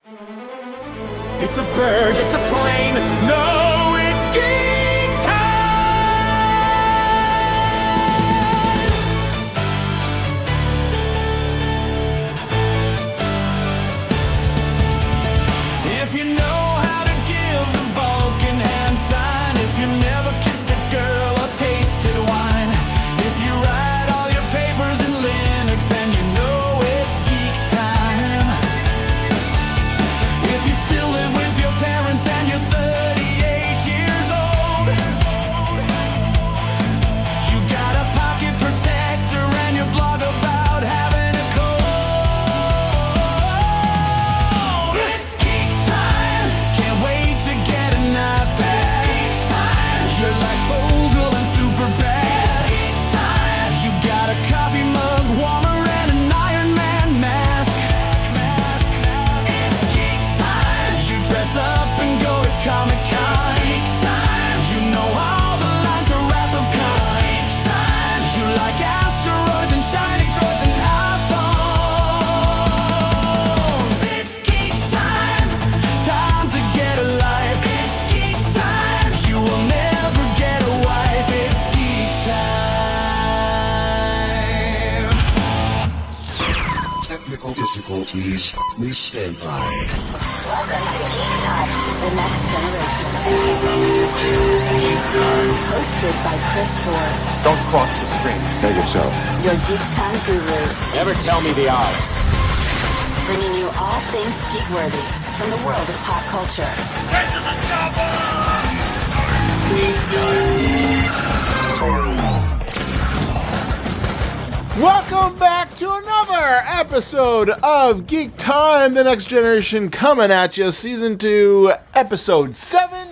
It's a bird, it's a plane, no, it's Geek Time! If you know how to give the Vulcan hand sign, if you never kissed a girl or tasted wine, if you write all your papers in Linux, then you know it's Geek Time. If you still live with your parents and you're 38 years old, you got a pocket protector and you blog about having a cold. It's Geek Time, can't wait to get a nap back. It's Geek Time, you're like Vogel and Superbad. It's Geek Time, you got a coffee mug warmer and an Iron Man mask. It's Geek Time, you dress up and go to Comic-Con. It's Geek Time, you know all the lines for Wrath of Khan. It's Geek Time, you like asteroids and shiny droids and iPhones. It's Geek Time, time to get a life. It's Geek Time, you will never get a wife. It's Geek Time. Technical difficulties. Please stand by. Welcome to Geek Time, the next generation. Hosted by Chris Boris, Don't cross the stream. Make it so. your Geek Time guru, Never tell me the odds. bringing you all things geek-worthy from the world of pop culture. Welcome back to another episode of Geek Time, the next generation, coming at you, season 2, episode 7.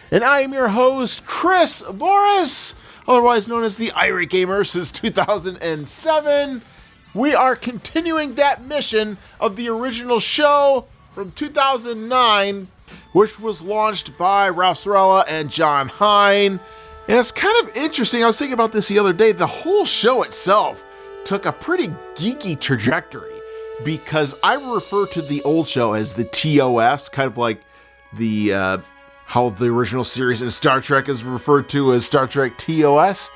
And I am your host, Chris Boris, otherwise known as the Irate Gamer since 2007. We are continuing that mission of the original show from 2009, which was launched by Ralph Sorella and John Hine. And it's kind of interesting, I was thinking about this the other day, the whole show itself took a pretty geeky trajectory, because I refer to the old show as the TOS, kind of like the how the original series in Star Trek is referred to as Star Trek TOS.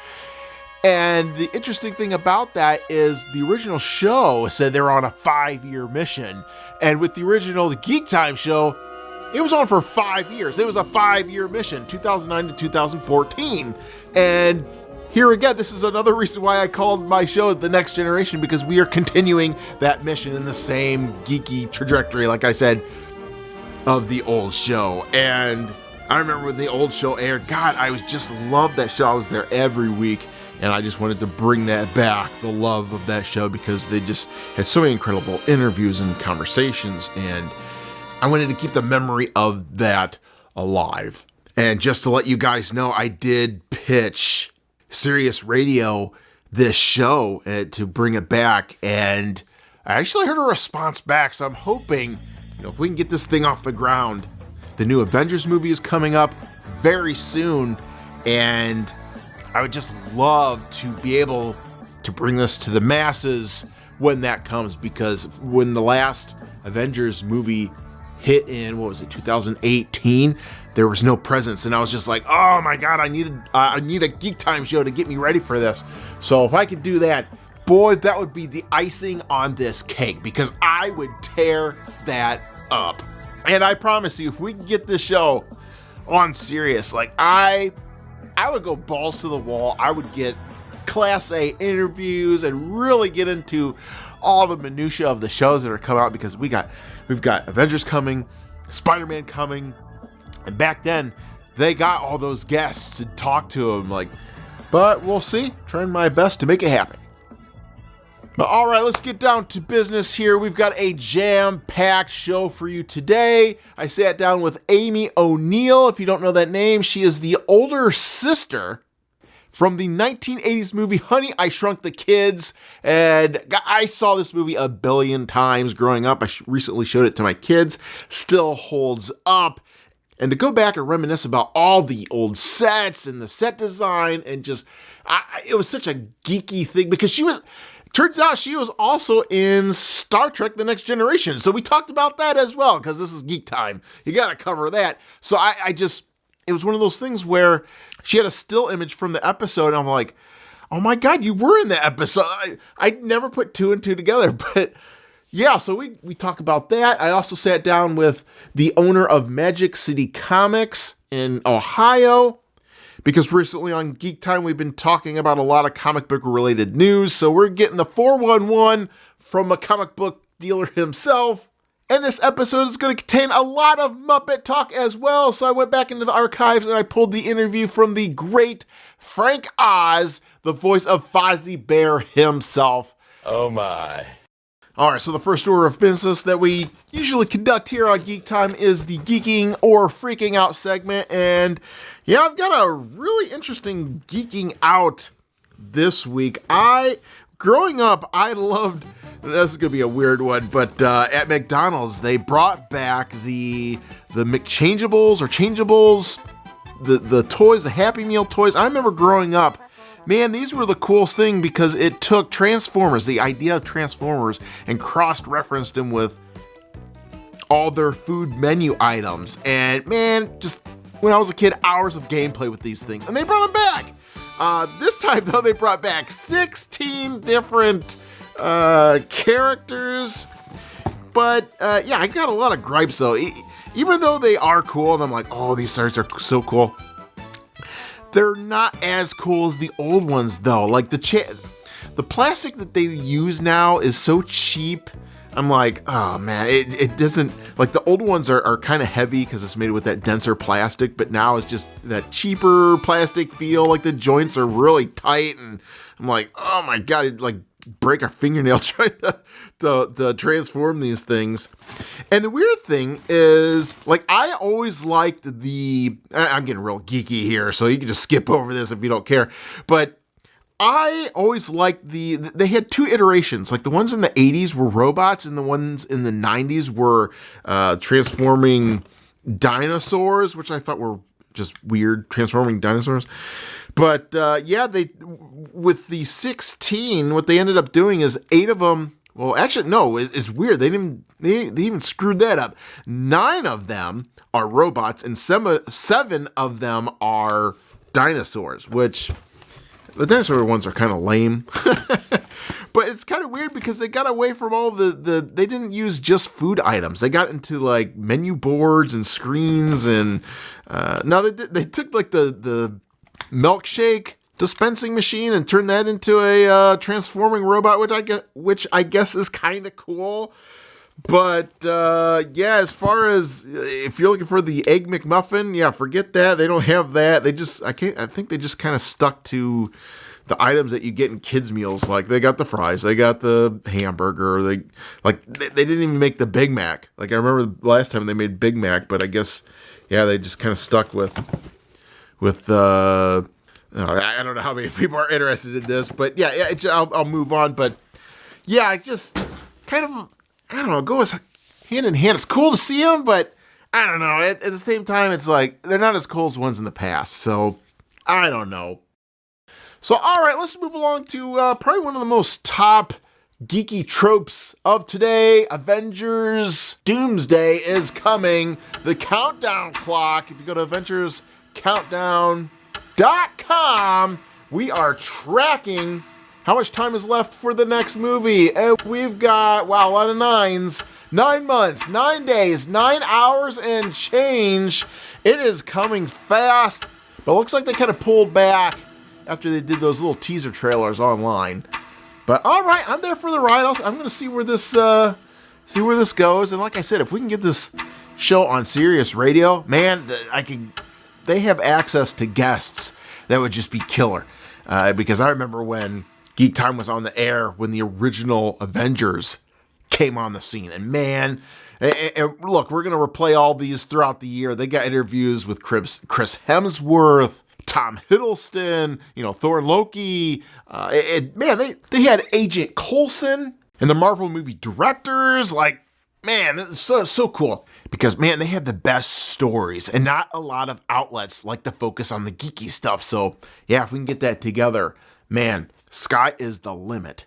And the interesting thing about that is the original show said they were on a 5-year mission, and with the original Geek Time show, it was on for 5 years. It was a 5-year mission, 2009 to 2014, and here again, this is another reason why I called my show The Next Generation, because we are continuing that mission in the same geeky trajectory, like I said, of the old show. And I remember when the old show aired, God, I was just loved that show. I was there every week, and I just wanted to bring that back, the love of that show, because they just had so many incredible interviews and conversations, and I wanted to keep the memory of that alive. And just to let you guys know, I did pitch Sirius Radio this show to bring it back, and I actually heard a response back, so I'm hoping, if we can get this thing off the ground. The new Avengers movie is coming up very soon, and I would just love to be able to bring this to the masses when that comes, because when the last Avengers movie hit in, 2018, there was no presence, and I was just like, oh my God, I need a Geek Time show to get me ready for this. So if I could do that, boy, that would be the icing on this cake, because I would tear that up. And I promise you, if we can get this show on Sirius, I would go balls to the wall. I would get Class A interviews and really get into all the minutia of the shows that are coming out, because we've got Avengers coming, Spider-Man coming, and back then they got all those guests to talk to them, but we'll see. Trying my best to make it happen. But all right, let's get down to business here. We've got a jam-packed show for you today. I sat down with Amy O'Neill. If you don't know that name, she is the older sister from the 1980s movie Honey, I Shrunk the Kids. And I saw this movie a billion times growing up. I recently showed it to my kids. Still holds up. And to go back and reminisce about all the old sets and the set design, and just, it was such a geeky thing, because Turns out she was also in Star Trek The Next Generation. So we talked about that as well, because this is Geek Time. You got to cover that. So it was one of those things where she had a still image from the episode, and I'm like, oh my God, you were in the episode. I never put two and two together, but yeah, so we talk about that. I also sat down with the owner of Magic City Comics in Ohio, because recently on Geek Time, we've been talking about a lot of comic book related news. So we're getting the 411 from a comic book dealer himself. And this episode is going to contain a lot of Muppet talk as well. So I went back into the archives and I pulled the interview from the great Frank Oz, the voice of Fozzie Bear himself. Oh my. All right, so the first order of business that we usually conduct here on Geek Time is the Geeking or Freaking Out segment. And yeah, I've got a really interesting Geeking Out this week. Growing up, I loved, this is going to be a weird one, but at McDonald's, they brought back the McChangeables or Changeables, the toys, the Happy Meal toys. I remember growing up, man, these were the coolest thing because it took Transformers, the idea of Transformers, and cross-referenced them with all their food menu items. And man, just when I was a kid, hours of gameplay with these things. And they brought them back. This time, though, they brought back 16 different characters. But yeah, I got a lot of gripes, though. Even though they are cool, and I'm like, oh, these shirts are so cool. They're not as cool as the old ones, though. Like, the plastic that they use now is so cheap. I'm like, oh, man, it doesn't... Like, the old ones are kind of heavy because it's made with that denser plastic, but now it's just that cheaper plastic feel. Like, the joints are really tight, and I'm like, oh, my God, it'd, like, break a fingernail trying to transform these things. And the weird thing is, like, I always liked I'm getting real geeky here, so you can just skip over this if you don't care. But I always liked they had two iterations. Like, the ones in the 80s were robots, and the ones in the 90s were transforming dinosaurs, which I thought were just weird, transforming dinosaurs. But yeah, with the 16, what they ended up doing is 8 of them. Well, actually, no, it's weird. They even screwed that up. 9 of them are robots, and 7 of them are dinosaurs. Which the dinosaur ones are kind of lame. But it's kind of weird because they got away from all they didn't use just food items. They got into like menu boards and screens, and now they took like the milkshake dispensing machine and turned that into a transforming robot, which I guess is kind of cool. But yeah, as far as if you're looking for the Egg McMuffin, yeah, forget that. They don't have that. I think they just kind of stuck to the items that you get in kids' meals. Like, they got the fries, they got the hamburger, they didn't even make the Big Mac. Like, I remember the last time they made Big Mac, but I guess, yeah, they just kind of stuck with I don't know how many people are interested in this, but yeah, I'll move on. But yeah, I just kind of, I don't know, go hand in hand. It's cool to see them, but I don't know. At the same time, it's like they're not as cool as ones in the past. So I don't know. So all right, let's move along to probably one of the most top geeky tropes of today. Avengers Doomsday is coming. The countdown clock. If you go to AvengersCountdown.com, we are tracking how much time is left for the next movie. And we've got, wow, a lot of nines. 9 months, 9 days, 9 hours and change. It is coming fast. But it looks like they kind of pulled back after they did those little teaser trailers online. But all right, I'm there for the ride. I'm going to see where this goes. And like I said, if we can get this show on Sirius Radio, man, they have access to guests that would just be killer. Because I remember when Geek Time was on the air when the original Avengers came on the scene. And man, and look, we're going to replay all these throughout the year. They got interviews with Chris Hemsworth, Tom Hiddleston, Thor and Loki. Man, they had Agent Coulson and the Marvel movie directors. Like, man, it's so cool. Because, man, they had the best stories and not a lot of outlets like to focus on the geeky stuff. So, yeah, if we can get that together, man, sky is the limit.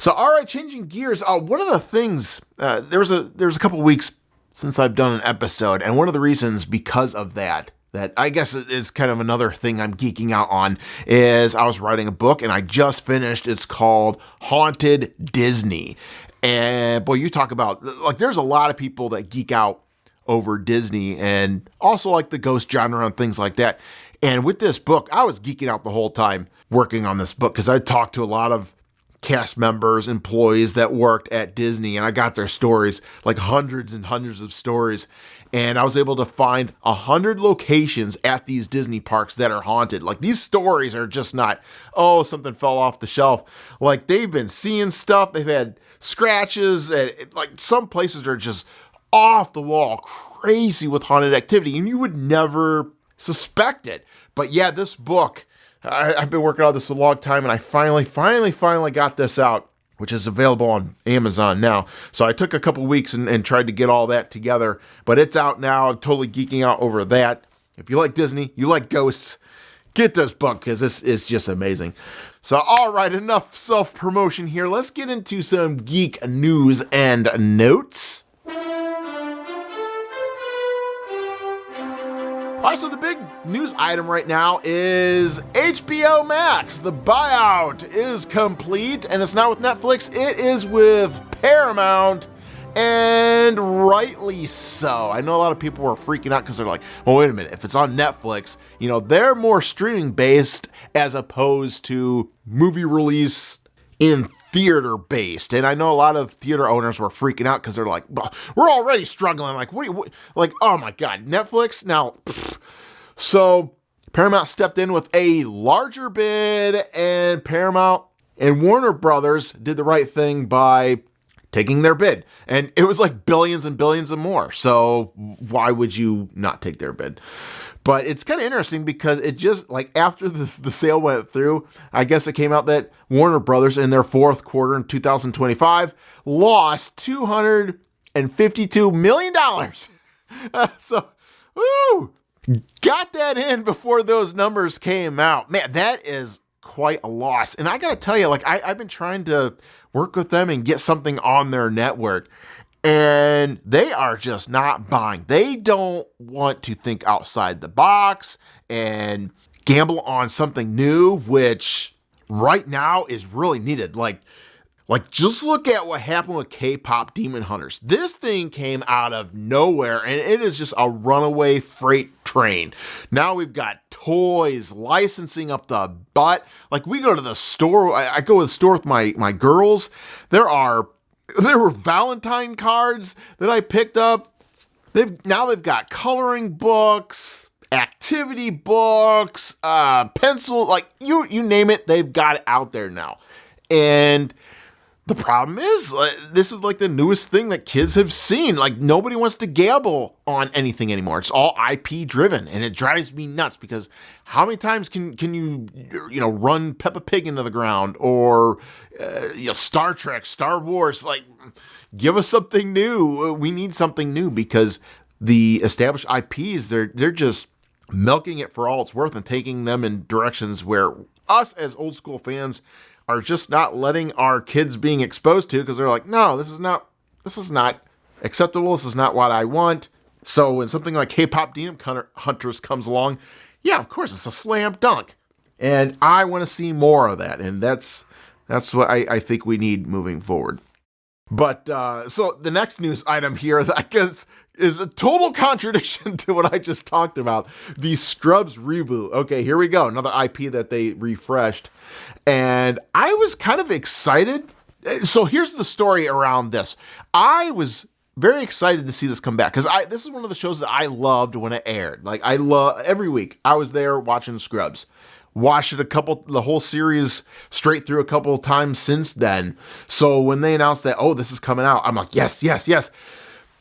So, all right, changing gears. One of the things, there was a couple weeks since I've done an episode, and one of the reasons because of that I guess is kind of another thing I'm geeking out on, is I was writing a book, and I just finished. It's called Haunted Disney. And boy, you talk about, like, there's a lot of people that geek out over Disney and also like the ghost genre and things like that. And with this book, I was geeking out the whole time working on this book because I talked to a lot of cast members, employees that worked at Disney, and I got their stories, like hundreds and hundreds of stories. And I was able to find 100 locations at these Disney parks that are haunted. Like, these stories are just not, oh, something fell off the shelf. Like, they've been seeing stuff. They've had scratches. Like, some places are just off the wall, crazy with haunted activity, and you would never suspect it. But yeah, this book, I've been working on this a long time, and I finally got this out, which is available on Amazon now. So I took a couple weeks and tried to get all that together, but it's out now. I'm totally geeking out over that. If you like Disney, you like ghosts, get this book because this is just amazing. So, all right, enough self-promotion here. Let's get into some geek news and notes. Also, the big news item right now is HBO Max. The buyout is complete, and it's not with Netflix. It is with Paramount, and rightly so. I know a lot of people were freaking out because they're like, well, wait a minute. If it's on Netflix, they're more streaming-based as opposed to movie release in theater-based. And I know a lot of theater owners were freaking out because they're like, well, we're already struggling. Like, what, like, oh my God, Netflix? Now, so Paramount stepped in with a larger bid, and Paramount and Warner Brothers did the right thing by taking their bid. And it was like billions and billions and more. So why would you not take their bid? But it's kind of interesting because it just, like, after the sale went through, I guess it came out that Warner Brothers in their fourth quarter in 2025 lost $252 million. So, woo! Got that in before those numbers came out. Man, that is quite a loss. And I got to tell you, like, I've been trying to work with them and get something on their network, and they are just not buying. They don't want to think outside the box and gamble on something new, which right now is really needed. Like just look at what happened with K-pop Demon Hunters. This thing came out of nowhere, and it is just a runaway freight train. Now we've got toys, licensing up the butt. Like, we go to the store. I go to the store with my girls. There were Valentine cards that I picked up. They've got coloring books, activity books, pencil, like you name it, they've got it out there now. And the problem is, this is like the newest thing that kids have seen. Like, nobody wants to gamble on anything anymore. It's all IP driven, and it drives me nuts because how many times can you run Peppa Pig into the ground, or Star Trek, Star Wars? Like, give us something new. We need something new because the established IPs, they're just milking it for all it's worth and taking them in directions where us as old school fans are just not letting our kids being exposed to, because they're like, no, this is not acceptable. This is not what I want. So when something like K-pop Demon Hunters comes along, yeah, of course, it's a slam dunk. And I want to see more of that. And that's what I think we need moving forward. But so the next news item here, I guess, is a total contradiction to what I just talked about. The Scrubs reboot. Okay, here we go. Another IP that they refreshed. And I was kind of excited. So here's the story around this. I was very excited to see this come back because this is one of the shows that I loved when it aired. Like, every week I was there watching Scrubs. Watched it the whole series straight through a couple of times since then. So when they announced that, oh, this is coming out, I'm like, yes, yes, yes.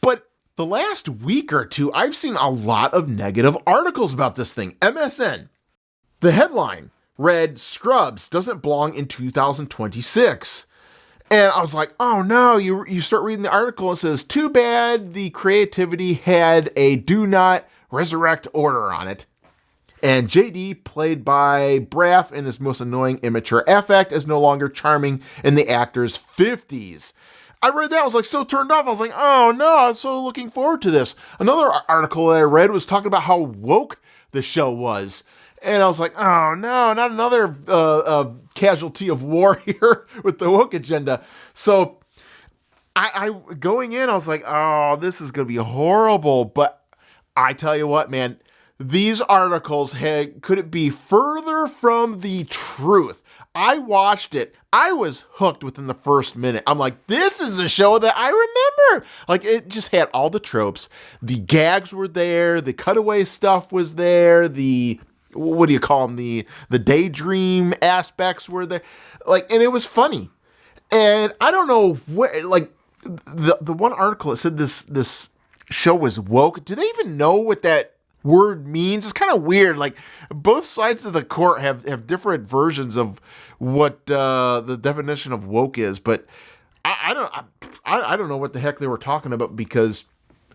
But the last week or two, I've seen a lot of negative articles about this thing. MSN. The headline read, Scrubs doesn't belong in 2026. And I was like, oh no, you start reading the article, it says, too bad the creativity had a do not resurrect order on it. And JD, played by Braff in his most annoying immature affect, is no longer charming in the actor's 50s. I read that, I was like so turned off. I was like, oh no, I was so looking forward to this. Another article that I read was talking about how woke the show was. And I was like, oh no, not another casualty of war here with the woke agenda. So I going in, I was like, oh, this is going to be horrible. But I tell you what, man, these articles could it be further from the truth? I watched it. I was hooked within the first minute. I'm like, this is the show that I remember. Like, it just had all the tropes. The gags were there. The cutaway stuff was there. The, what do you call them? The daydream aspects were there. Like, and it was funny. And I don't know what, like, the one article that said this show was woke. Do they even know what that word means? It's kind of weird. Like, both sides of the court have different versions of what the definition of woke is, but I don't know what the heck they were talking about, because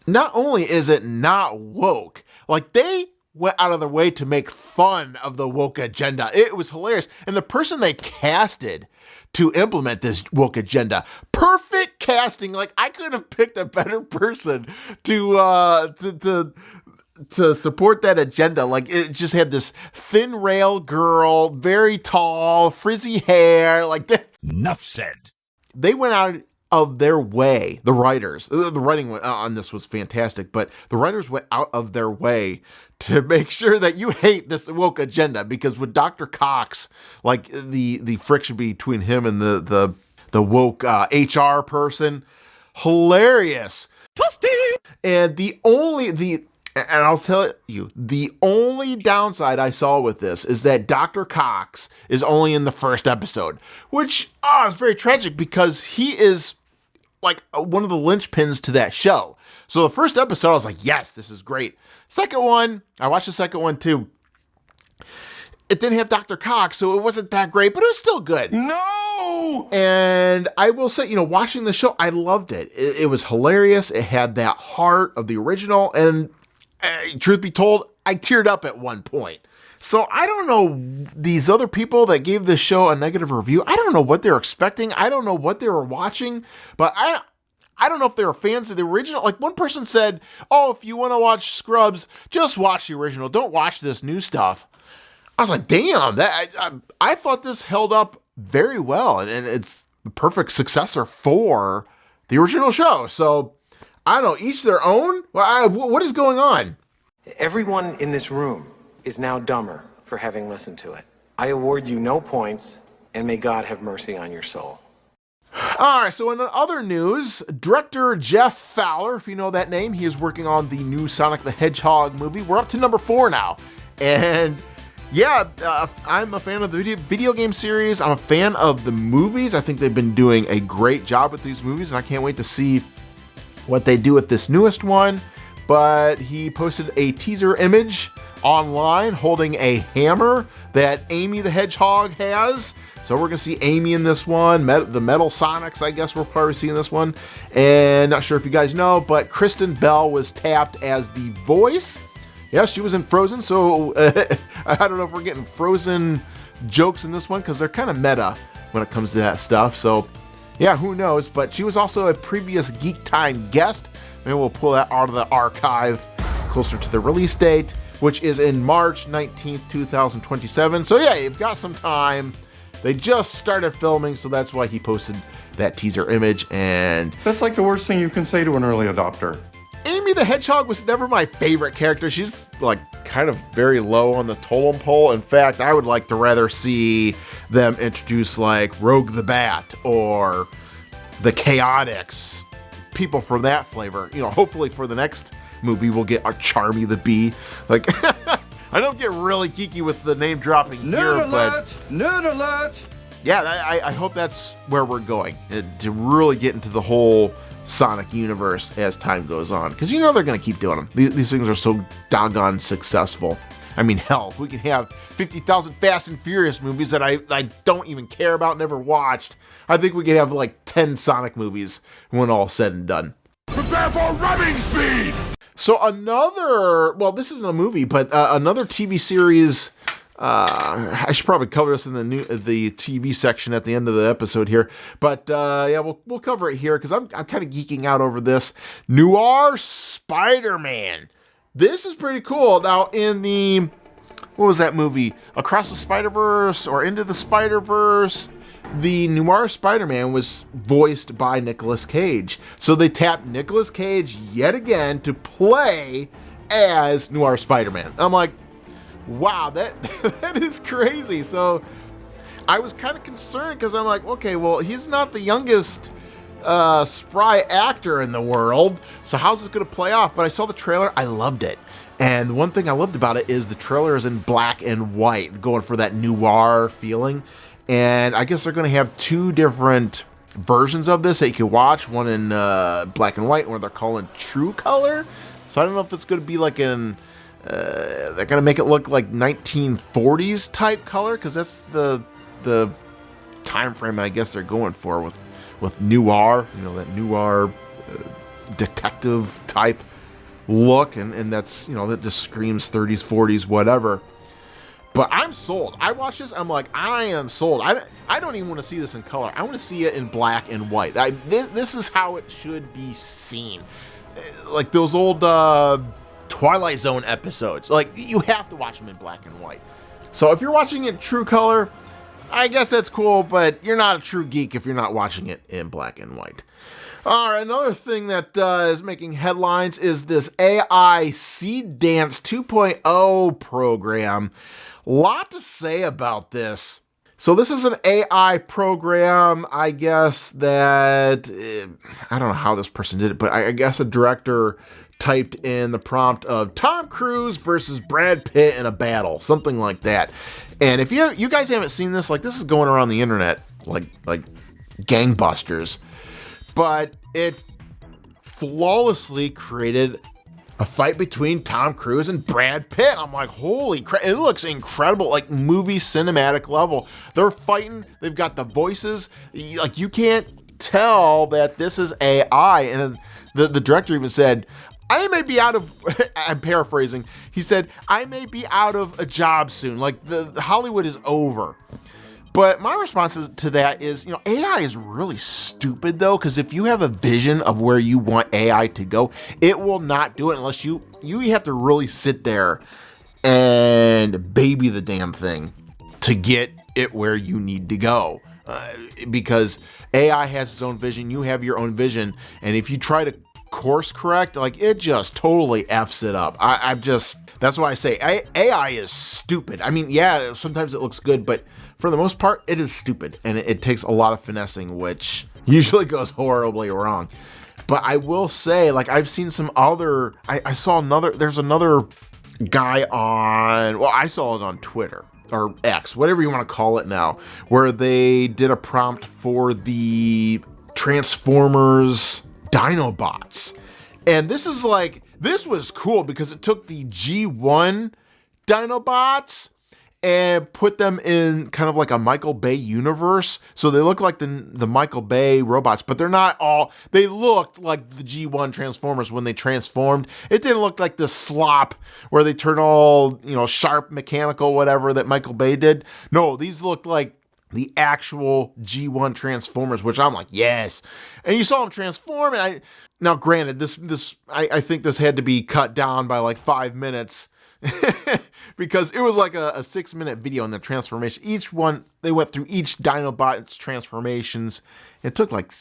not only is it not woke, like they went out of their way to make fun of the woke agenda. It was hilarious. And the person they casted to implement this woke agenda, perfect casting. Like, I could have picked a better person to support that agenda. Like, it just had this thin rail girl, very tall, frizzy hair, like that. Enough said. They went out of their way, the writers, the writing on this was fantastic, but the writers went out of their way to make sure that you hate this woke agenda, because with Dr. Cox, like the friction between him and the woke HR person, hilarious. And and I'll tell you, the only downside I saw with this is that Dr. Cox is only in the first episode, which is very tragic, because he is like one of the linchpins to that show. So the first episode, I was like, yes, this is great. Second one, I watched the second one too. It didn't have Dr. Cox, so it wasn't that great, but it was still good. No! And I will say, watching the show, I loved it. It was hilarious. It had that heart of the original, and truth be told, I teared up at one point. So I don't know, these other people that gave this show a negative review, I don't know what they're expecting. I don't know what they were watching, but I don't know if they were fans of the original. Like, one person said, oh, if you want to watch Scrubs, just watch the original. Don't watch this new stuff. I was like, damn, I thought this held up very well, and it's the perfect successor for the original show. So I don't know, each their own? What is going on? Everyone in this room is now dumber for having listened to it. I award you no points, and may God have mercy on your soul. All right, so in other news, director Jeff Fowler, if you know that name, he is working on the new Sonic the Hedgehog movie. We're up to number 4 now. And yeah, I'm a fan of the video game series. I'm a fan of the movies. I think they've been doing a great job with these movies, and I can't wait to see what they do with this newest one. But he posted a teaser image online holding a hammer that Amy the Hedgehog has. So we're going to see Amy in this one. The Metal Sonics, I guess we're probably seeing this one. And not sure if you guys know, but Kristen Bell was tapped as the voice. Yeah, she was in Frozen, so I don't know if we're getting Frozen jokes in this one, because they're kind of meta when it comes to that stuff. So yeah, who knows? But she was also a previous Geek Time guest. Maybe we'll pull that out of the archive closer to the release date, which is in March 19th, 2027. So yeah, you've got some time. They just started filming, so that's why he posted that teaser image. And that's like the worst thing you can say to an early adopter. Amy the Hedgehog was never my favorite character. She's like kind of very low on the totem pole. In fact, I would like to rather see them introduce like Rogue the Bat or the Chaotix, people from that flavor. Hopefully for the next movie we'll get our Charmy the Bee. Like, I don't get really geeky with the name dropping here, but nerd alert! Yeah, I hope that's where we're going, to really get into the whole Sonic universe as time goes on, because they're going to keep doing them. These things are so doggone successful. I mean, hell, if we can have 50,000 Fast and Furious movies that I don't even care about, never watched, I think we could have like 10 Sonic movies when all's said and done. Prepare for rubbing speed! So this isn't a movie, but another TV series. I should probably cover this in the TV section at the end of the episode here, but we'll cover it here because I'm kind of geeking out over this Noir Spider-Man. This is pretty cool. Now what was that movie? Across the Spider-Verse or Into the Spider-Verse? The Noir Spider-Man was voiced by Nicolas Cage. So they tapped Nicolas Cage yet again to play as Noir Spider-Man. I'm like, wow, that is crazy. So I was kind of concerned because I'm like, okay, well, he's not the youngest spry actor in the world. So how's this going to play off? But I saw the trailer. I loved it. And one thing I loved about it is the trailer is in black and white, going for that noir feeling. And I guess they're going to have two different versions of this that you can watch, one in black and white, or they're calling True Color. So I don't know if it's going to be like they're going to make it look like 1940s type color, because that's the time frame I guess they're going for with noir, that noir detective type look, and that's, that just screams 30s, 40s, whatever. But I'm sold. I watch this, I'm like, I am sold. I don't even want to see this in color. I want to see it in black and white. This is how it should be seen. Like those old Twilight Zone episodes. Like, you have to watch them in black and white. So if you're watching it true color, I guess that's cool, but you're not a true geek if you're not watching it in black and white. All right, another thing that is making headlines is this AI Seed Dance 2.0 program. Lot to say about this. So this is an AI program, I guess, that, I don't know how this person did it, but I guess a director typed in the prompt of Tom Cruise versus Brad Pitt in a battle, something like that. And if you guys haven't seen this, like, this is going around the internet like gangbusters. But it flawlessly created a fight between Tom Cruise and Brad Pitt. I'm like, holy crap, it looks incredible, like movie cinematic level. They're fighting, they've got the voices, like you can't tell that this is AI. And the director even said, I may be out of, I'm paraphrasing, he said, I may be out of a job soon, like the Hollywood is over. But my response to that is, AI is really stupid though, because if you have a vision of where you want AI to go, it will not do it unless you have to really sit there and baby the damn thing to get it where you need to go. Because AI has its own vision, you have your own vision, and if you try to course correct, like, it just totally F's it up. That's why I say AI is stupid. I mean, yeah, sometimes it looks good, but for the most part, it is stupid. And it takes a lot of finessing, which usually goes horribly wrong. But I will say, like, I've seen some other, there's another guy I saw it on Twitter, or X, whatever you want to call it now, where they did a prompt for the Transformers Dinobots. And this was cool because it took the G1 Dinobots and put them in kind of like a Michael Bay universe. So they look like the Michael Bay robots, but they're not all, they looked like the G1 Transformers when they transformed. It didn't look like the slop where they turn all, sharp, mechanical, whatever that Michael Bay did. No, these looked like the actual G1 Transformers, which I'm like, yes. And you saw them transform, and now granted, I think this had to be cut down by like 5 minutes because it was like a 6-minute video on the transformation. Each one, they went through each Dinobot's transformations. It took like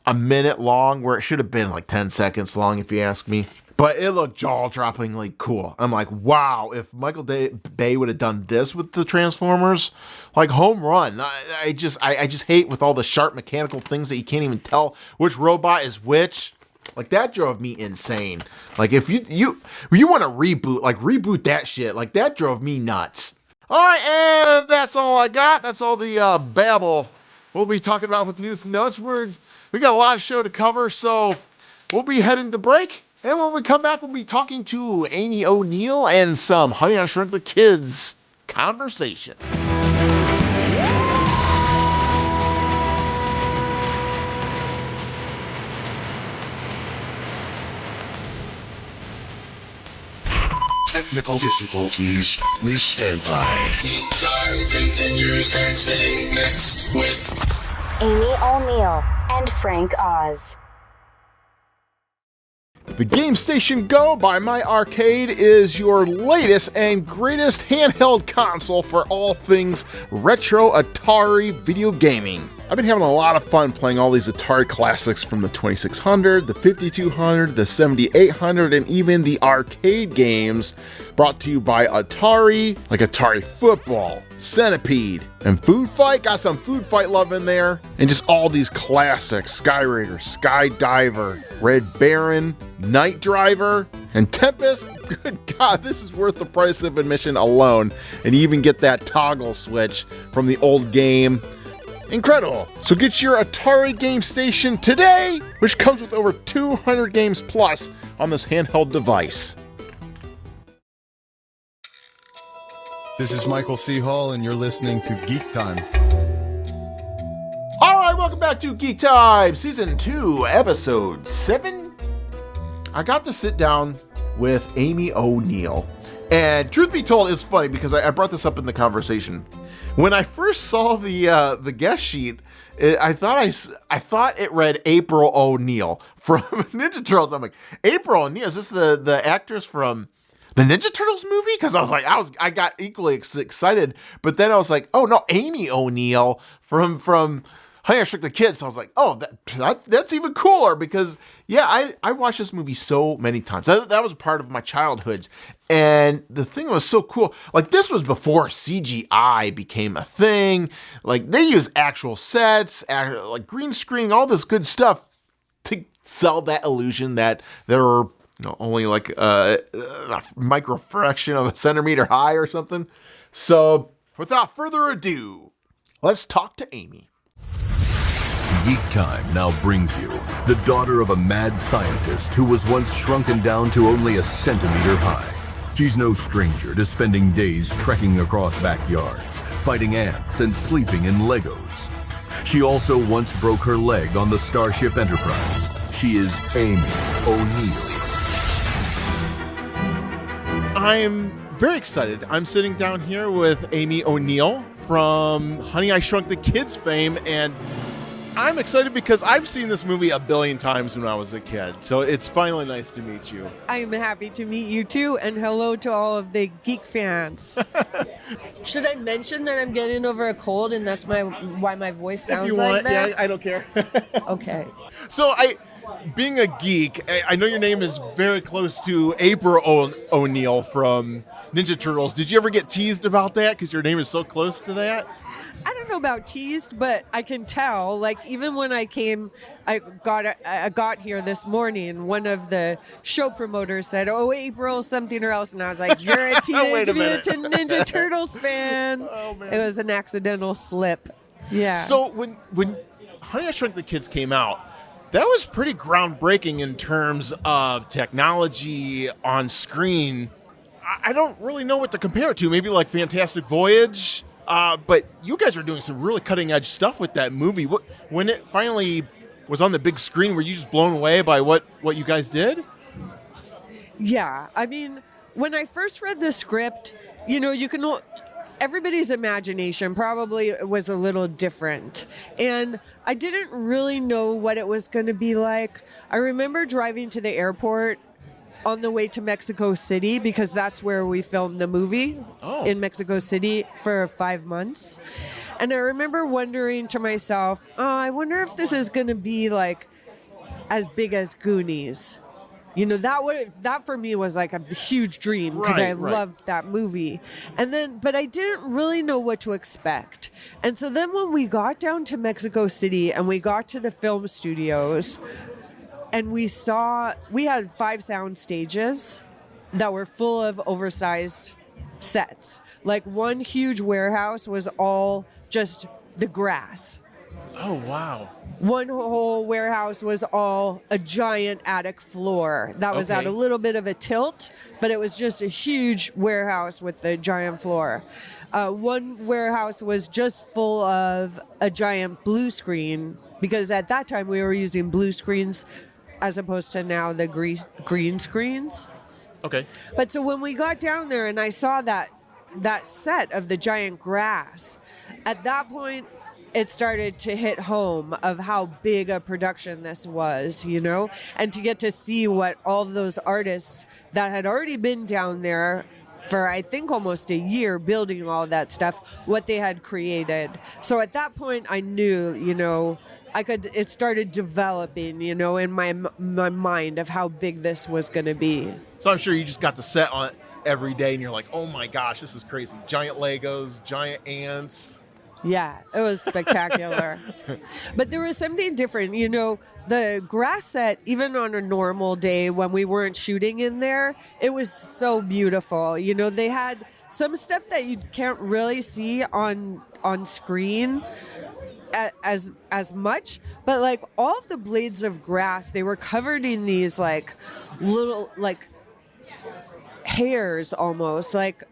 a minute long, where it should have been like 10 seconds long, if you ask me. But it looked jaw-droppingly cool. I'm like, wow, if Michael Bay would have done this with the Transformers, like, home run. I just hate with all the sharp mechanical things that you can't even tell which robot is which. Like, that drove me insane. Like, if you want to reboot that shit. Like, that drove me nuts. All right, and that's all I got. That's all the babble we'll be talking about with news and notes. We got a lot of show to cover, so we'll be heading to break. And when we come back, we'll be talking to Amy O'Neill and some Honey I Shrunk the Kids conversation. technical difficulties. Please stand by. Geek Time continues transmitting next with Amy O'Neill and Frank Oz. The Game Station Go by My Arcade is your latest and greatest handheld console for all things retro Atari video gaming. I've been having a lot of fun playing all these Atari classics from the 2600, the 5200, the 7800, and even the arcade games brought to you by Atari, like Atari Football, Centipede, and Food Fight. Got some Food Fight love in there. And just all these classics, Sky Raider, Skydiver, Red Baron, Night Driver, and Tempest. Good God, this is worth the price of admission alone. And you even get that toggle switch from the old game. Incredible. So get your Atari Game Station today, which comes with over 200 games plus on this handheld device. This is Michael C. Hall, and you're listening to Geek Time. All right, welcome back to Geek Time, Season 2, Episode 7. I got to sit down with Amy O'Neill. And truth be told, it's funny because I brought this up in the conversation. When I first saw the guest sheet, I thought it read April O'Neil from Ninja Turtles. I'm like, April O'Neil, is this the actress from the Ninja Turtles movie? Because I got equally excited, but then I was like, oh no, Amy O'Neill from Honey, I Shrunk the Kids. So I was like, oh, that's even cooler because, yeah, I watched this movie so many times. That was a part of my childhood. And the thing that was so cool, like, this was before CGI became a thing. Like, they used actual sets, like green screen, all this good stuff to sell that illusion that there were, only like a micro fraction of a centimeter high or something. So, without further ado, let's talk to Amy. Geek Time now brings you the daughter of a mad scientist who was once shrunken down to only a centimeter high. She's no stranger to spending days trekking across backyards, fighting ants, and sleeping in Legos. She also once broke her leg on the Starship Enterprise. She is Amy O'Neill. I'm very excited. I'm sitting down here with Amy O'Neill from Honey, I Shrunk the Kids fame, and I'm excited because I've seen this movie a billion times when I was a kid, so it's finally nice to meet you. I'm happy to meet you too, and hello to all of the geek fans. Should I mention that I'm getting over a cold and that's why my voice sounds like this? Yeah, I don't care. Okay. So being a geek, I know your name is very close to April O'Neil from Ninja Turtles. Did you ever get teased about that because your name is so close to that? I don't know about teased, but I can tell. Like, even when I got here this morning, one of the show promoters said, "Oh, April something or else," and I was like, "You're a Teenage Mutant Ninja Turtles fan." Oh man! It was an accidental slip. Yeah. So when Honey, I Shrunk the Kids came out, that was pretty groundbreaking in terms of technology on screen. I don't really know what to compare it to. Maybe like Fantastic Voyage. But you guys are doing some really cutting-edge stuff with that movie. When it finally was on the big screen, were you just blown away by what you guys did? Yeah. I mean, when I first read the script, everybody's imagination probably was a little different. And I didn't really know what it was going to be like. I remember driving to the airport on the way to Mexico City, because that's where we filmed the movie, in Mexico City for 5 months. And I remember wondering to myself, I wonder if this is going to be like as big as Goonies. That for me was like a huge dream because I loved that movie. But I didn't really know what to expect. And so then when we got down to Mexico City and we got to the film studios, and we had 5 sound stages that were full of oversized sets. Like, one huge warehouse was all just the grass. Oh, wow. One whole warehouse was all a giant attic floor. That was at a little bit of a tilt, but it was just a huge warehouse with the giant floor. One warehouse was just full of a giant blue screen, because at that time we were using blue screens as opposed to now the green screens. Okay. But so when we got down there and I saw that set of the giant grass, at that point, it started to hit home of how big a production this was, you know, and to get to see what all those artists that had already been down there for, I think, almost a year building all that stuff, what they had created. So at that point, I knew, you know, it started developing, you know, in my mind of how big this was going to be. So I'm sure you just got to set on every day and you're like, oh my gosh, this is crazy. Giant Legos, giant ants. Yeah, it was spectacular. But there was something different. You know, the grass set, even on a normal day when we weren't shooting in there, it was so beautiful. You know, they had some stuff that you can't really see on screen as much, but like all of the blades of grass, they were covered in these like little like hairs, almost like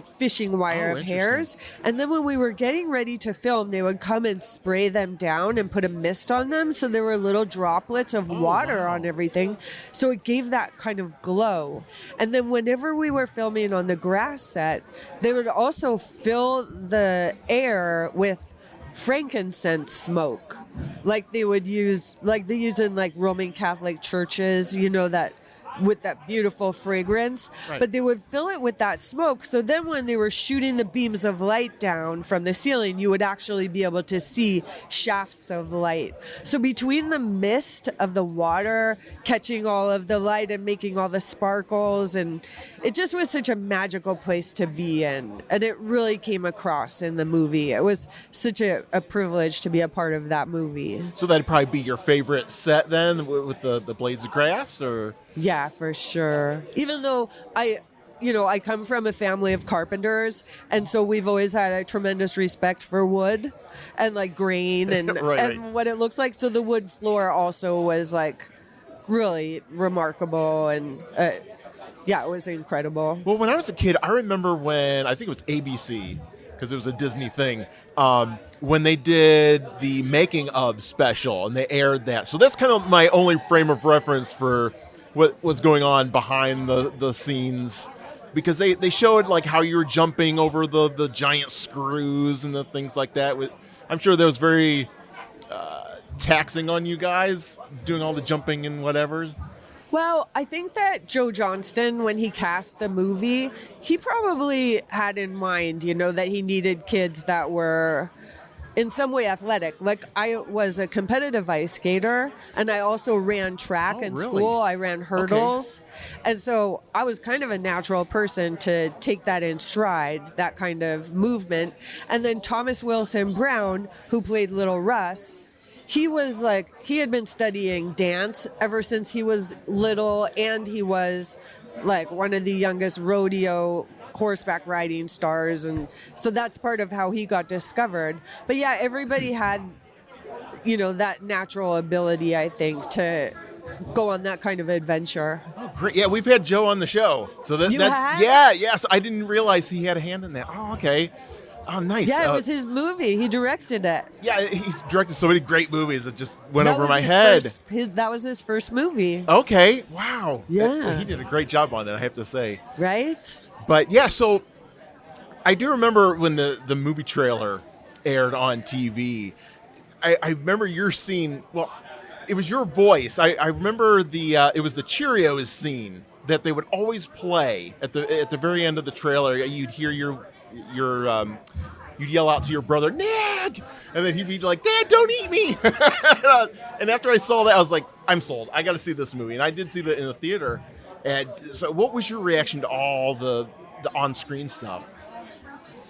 fishing wire of hairs. And then when we were getting ready to film, they would come and spray them down and put a mist on them, so there were little droplets of water on everything, so it gave that kind of glow. And then whenever we were filming on the grass set, they would also fill the air with frankincense smoke, like they would use, like they use in like Roman Catholic churches, you know, that with that beautiful fragrance, but they would fill it with that smoke. So then when they were shooting the beams of light down from the ceiling, you would actually be able to see shafts of light. So between the mist of the water catching all of the light and making all the sparkles, and it just was such a magical place to be in. And it really came across in the movie. It was such a privilege to be a part of that movie. So that'd probably be your favorite set then, with the blades of grass, or? Yeah, for sure. Even though I come from a family of carpenters, and so we've always had a tremendous respect for wood and like grain and and what it looks like. So the wood floor also was like really remarkable, and yeah, it was incredible. Well, when I was a kid, I remember when, I think it was ABC, because it was a Disney thing, when they did the making of special and they aired that. So that's kind of my only frame of reference for what was going on behind the scenes, because they showed like how you were jumping over the giant screws and the things like that. I'm sure that was very taxing on you guys, doing all the jumping and whatever. Well, I think that Joe Johnston, when he cast the movie, he probably had in mind, you know, that he needed kids that were in some way athletic. Like, I was a competitive ice skater, and I also ran track in school. I ran hurdles. Okay. And so I was kind of a natural person to take that in stride, that kind of movement. And then Thomas Wilson Brown, who played Little Russ, he had been studying dance ever since he was little, and he was like one of the youngest rodeo horseback riding stars, and so that's part of how he got discovered. But yeah, everybody had, you know, that natural ability, I think, to go on that kind of adventure. Oh, great. Yeah, we've had Joe on the show. So that's So I didn't realize he had a hand in that. Oh, okay. Oh, nice. Yeah, it was his movie. He directed it. Yeah, he's directed so many great movies that just went over my head. That was his first movie. Okay. Wow. Yeah. He did a great job on it, I have to say. Right? But yeah, so I do remember when the movie trailer aired on TV. I remember your scene. Well, it was your voice. I remember it was the Cheerios scene that they would always play at the very end of the trailer. You'd hear you'd yell out to your brother, "Nag!" And then he'd be like, "Dad, don't eat me!" And after I saw that, I was like, I'm sold. I got to see this movie. And I did see that in the theater. And so what was your reaction to all the on-screen stuff?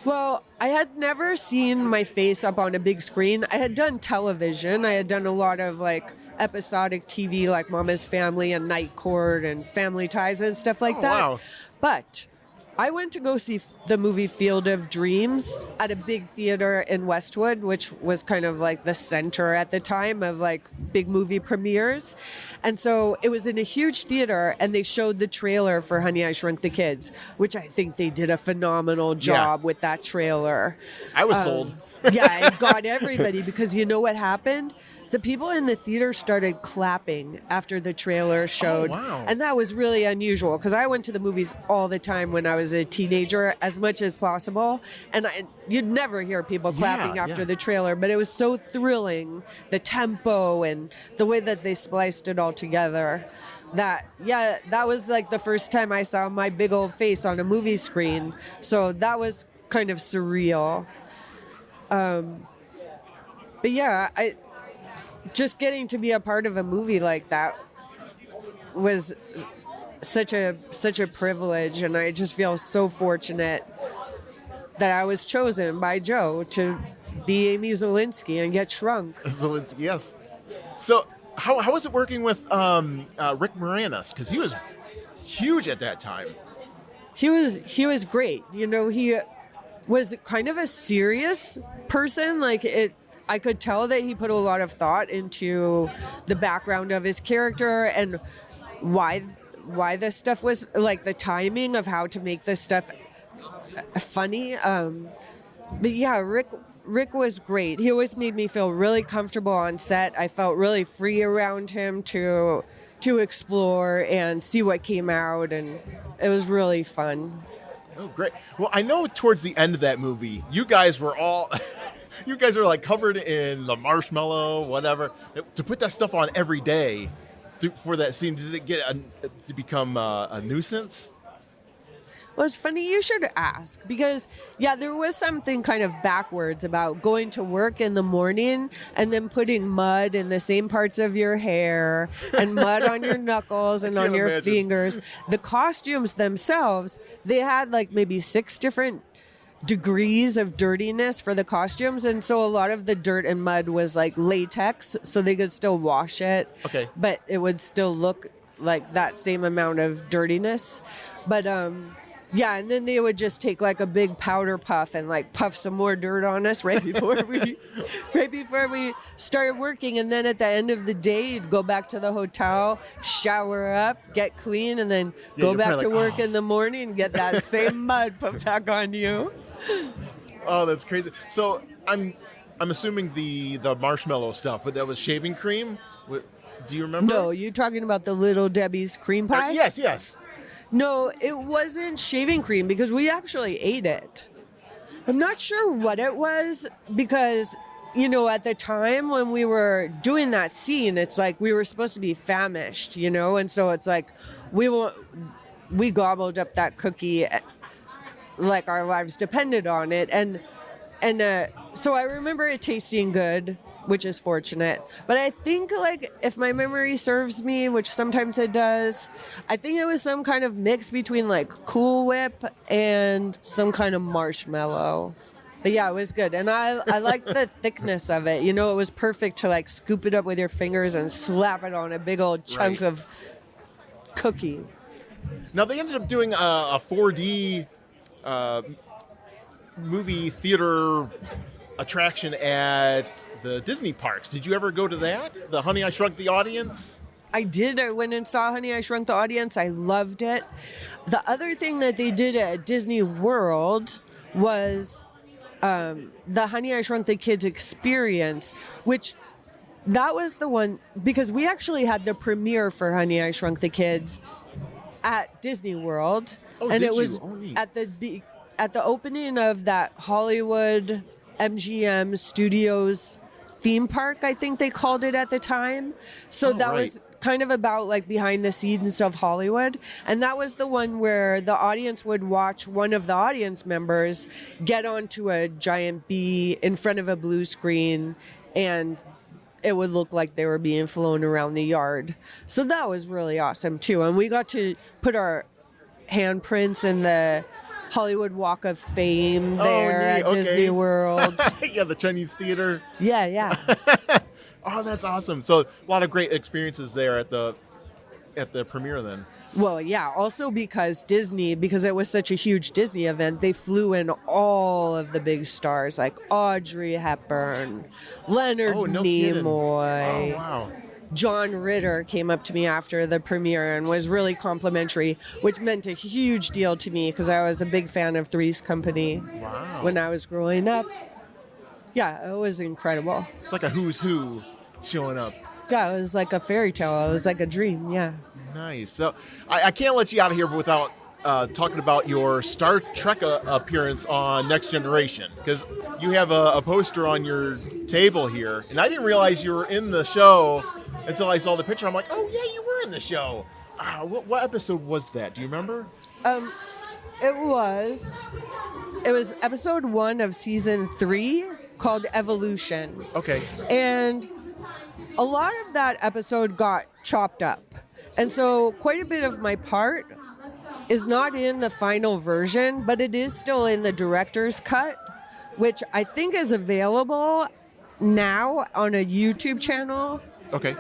Well, I had never seen my face up on a big screen. I had done television. I had done a lot of like episodic TV, like Mama's Family and Night Court and Family Ties and stuff like that. Wow. But I went to go see the movie Field of Dreams at a big theater in Westwood, which was kind of like the center at the time of like big movie premieres. And so it was in a huge theater, and they showed the trailer for Honey, I Shrunk the Kids, which I think they did a phenomenal job with that trailer. I was sold. Yeah, it got everybody because you know what happened? The people in the theater started clapping after the trailer showed. Oh, wow. And that was really unusual because I went to the movies all the time when I was a teenager, as much as possible. And you'd never hear people clapping after the trailer, but it was so thrilling, the tempo and the way that they spliced it all together. That was like the first time I saw my big old face on a movie screen. So that was kind of surreal. But yeah, just getting to be a part of a movie like that was such a privilege, and I just feel so fortunate that I was chosen by Joe to be Amy Zielinski and get Shrunk. Zielinski, yes. So how was it working with Rick Moranis? Because he was huge at that time. He was great. You know, he was kind of a serious person. I could tell that he put a lot of thought into the background of his character and why this stuff was, like, the timing of how to make this stuff funny. But yeah, Rick was great. He always made me feel really comfortable on set. I felt really free around him to explore and see what came out, and it was really fun. Oh, great. Well, I know towards the end of that movie, you guys were all... You guys are like covered in the marshmallow, whatever. To put that stuff on every day for that scene, did it get to become a nuisance? Well, it's funny you should ask because, there was something kind of backwards about going to work in the morning and then putting mud in the same parts of your hair and mud on your knuckles and on your fingers. The costumes themselves, they had like maybe 6 different degrees of dirtiness for the costumes, and so a lot of the dirt and mud was like latex, so they could still wash it, but it would still look like that same amount of dirtiness. But and then they would just take like a big powder puff and like puff some more dirt on us right before we started working, and then at the end of the day you'd go back to the hotel, shower up, get clean, and then go back to work in the morning and get that same mud put back on you. Oh, that's crazy. So I'm assuming the marshmallow stuff, that was shaving cream? Do you remember? No, you're talking about the Little Debbie's cream pie? Yes. No, it wasn't shaving cream because we actually ate it. I'm not sure what it was because, at the time when we were doing that scene, it's like we were supposed to be famished, and so it's like we gobbled up that cookie like our lives depended on it, and so I remember it tasting good, which is fortunate. But I think, like, if my memory serves me, which sometimes it does, I think it was some kind of mix between like Cool Whip and some kind of marshmallow. But yeah, it was good, and I liked the thickness of it. It was perfect to like scoop it up with your fingers and slap it on a big old chunk of cookie. Now they ended up doing a 4D movie theater attraction at the Disney parks. Did you ever go to that? The Honey, I Shrunk the Audience? I did. I went and saw Honey, I Shrunk the Audience. I loved it. The other thing that they did at Disney World was the Honey, I Shrunk the Kids experience, which that was the one, because we actually had the premiere for Honey, I Shrunk the Kids at Disney World. Oh, and did it was at the opening of that Hollywood MGM Studios theme park, I think they called it at the time. So was kind of about like behind the scenes of Hollywood. And that was the one where the audience would watch one of the audience members get onto a giant bee in front of a blue screen, and it would look like they were being flown around the yard. So that was really awesome too. And we got to put our handprints in the Hollywood Walk of Fame there at Disney World. Yeah, the Chinese theater. Yeah. Oh, that's awesome. So a lot of great experiences there at the premiere then. Well, yeah, also because it was such a huge Disney event, they flew in all of the big stars like Audrey Hepburn, Leonard Nimoy. Oh, wow. John Ritter came up to me after the premiere and was really complimentary, which meant a huge deal to me because I was a big fan of Three's Company when I was growing up. Yeah, it was incredible. It's like a who's who showing up. Yeah, it was like a fairy tale. It was like a dream, yeah. Nice. So I can't let you out of here without talking about your Star Trek appearance on Next Generation, because you have a poster on your table here, and I didn't realize you were in the show until I saw the picture. I'm like, oh yeah, you were in the show. What episode was that? Do you remember? It was episode 1 of season 3 called Evolution. Okay. And a lot of that episode got chopped up. And so quite a bit of my part is not in the final version, but it is still in the director's cut, which I think is available now on a YouTube channel. Okay.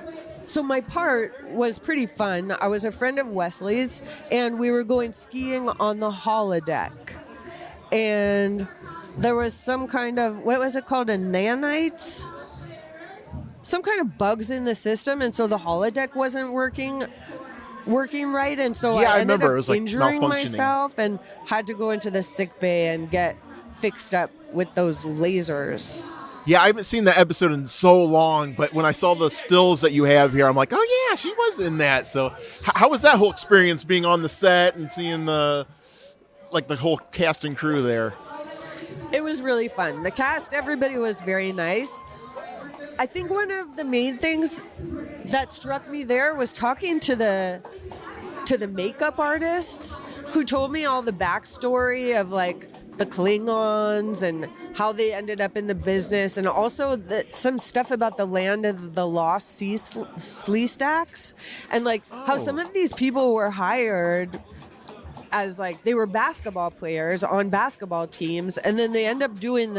So my part was pretty fun. I was a friend of Wesley's, and we were going skiing on the holodeck. And there was some kind of, what was it called, a nanites? Some kind of bugs in the system, and so the holodeck wasn't working right, and so I ended up it was like injuring malfunctioning. myself and had to go into the sick bay and get fixed up with those lasers. Yeah, I haven't seen that episode in so long, but when I saw the stills that you have here, I'm like, oh yeah, she was in that. So how was that whole experience being on the set and seeing the whole cast and crew there? It was really fun. The cast, everybody was very nice. I think one of the main things that struck me there was talking to the makeup artists who told me all the backstory of like the Klingons and how they ended up in the business, and also some stuff about the land of the lost sea Sleestaks, and like how some of these people were hired as like they were basketball players on basketball teams, and then they end up doing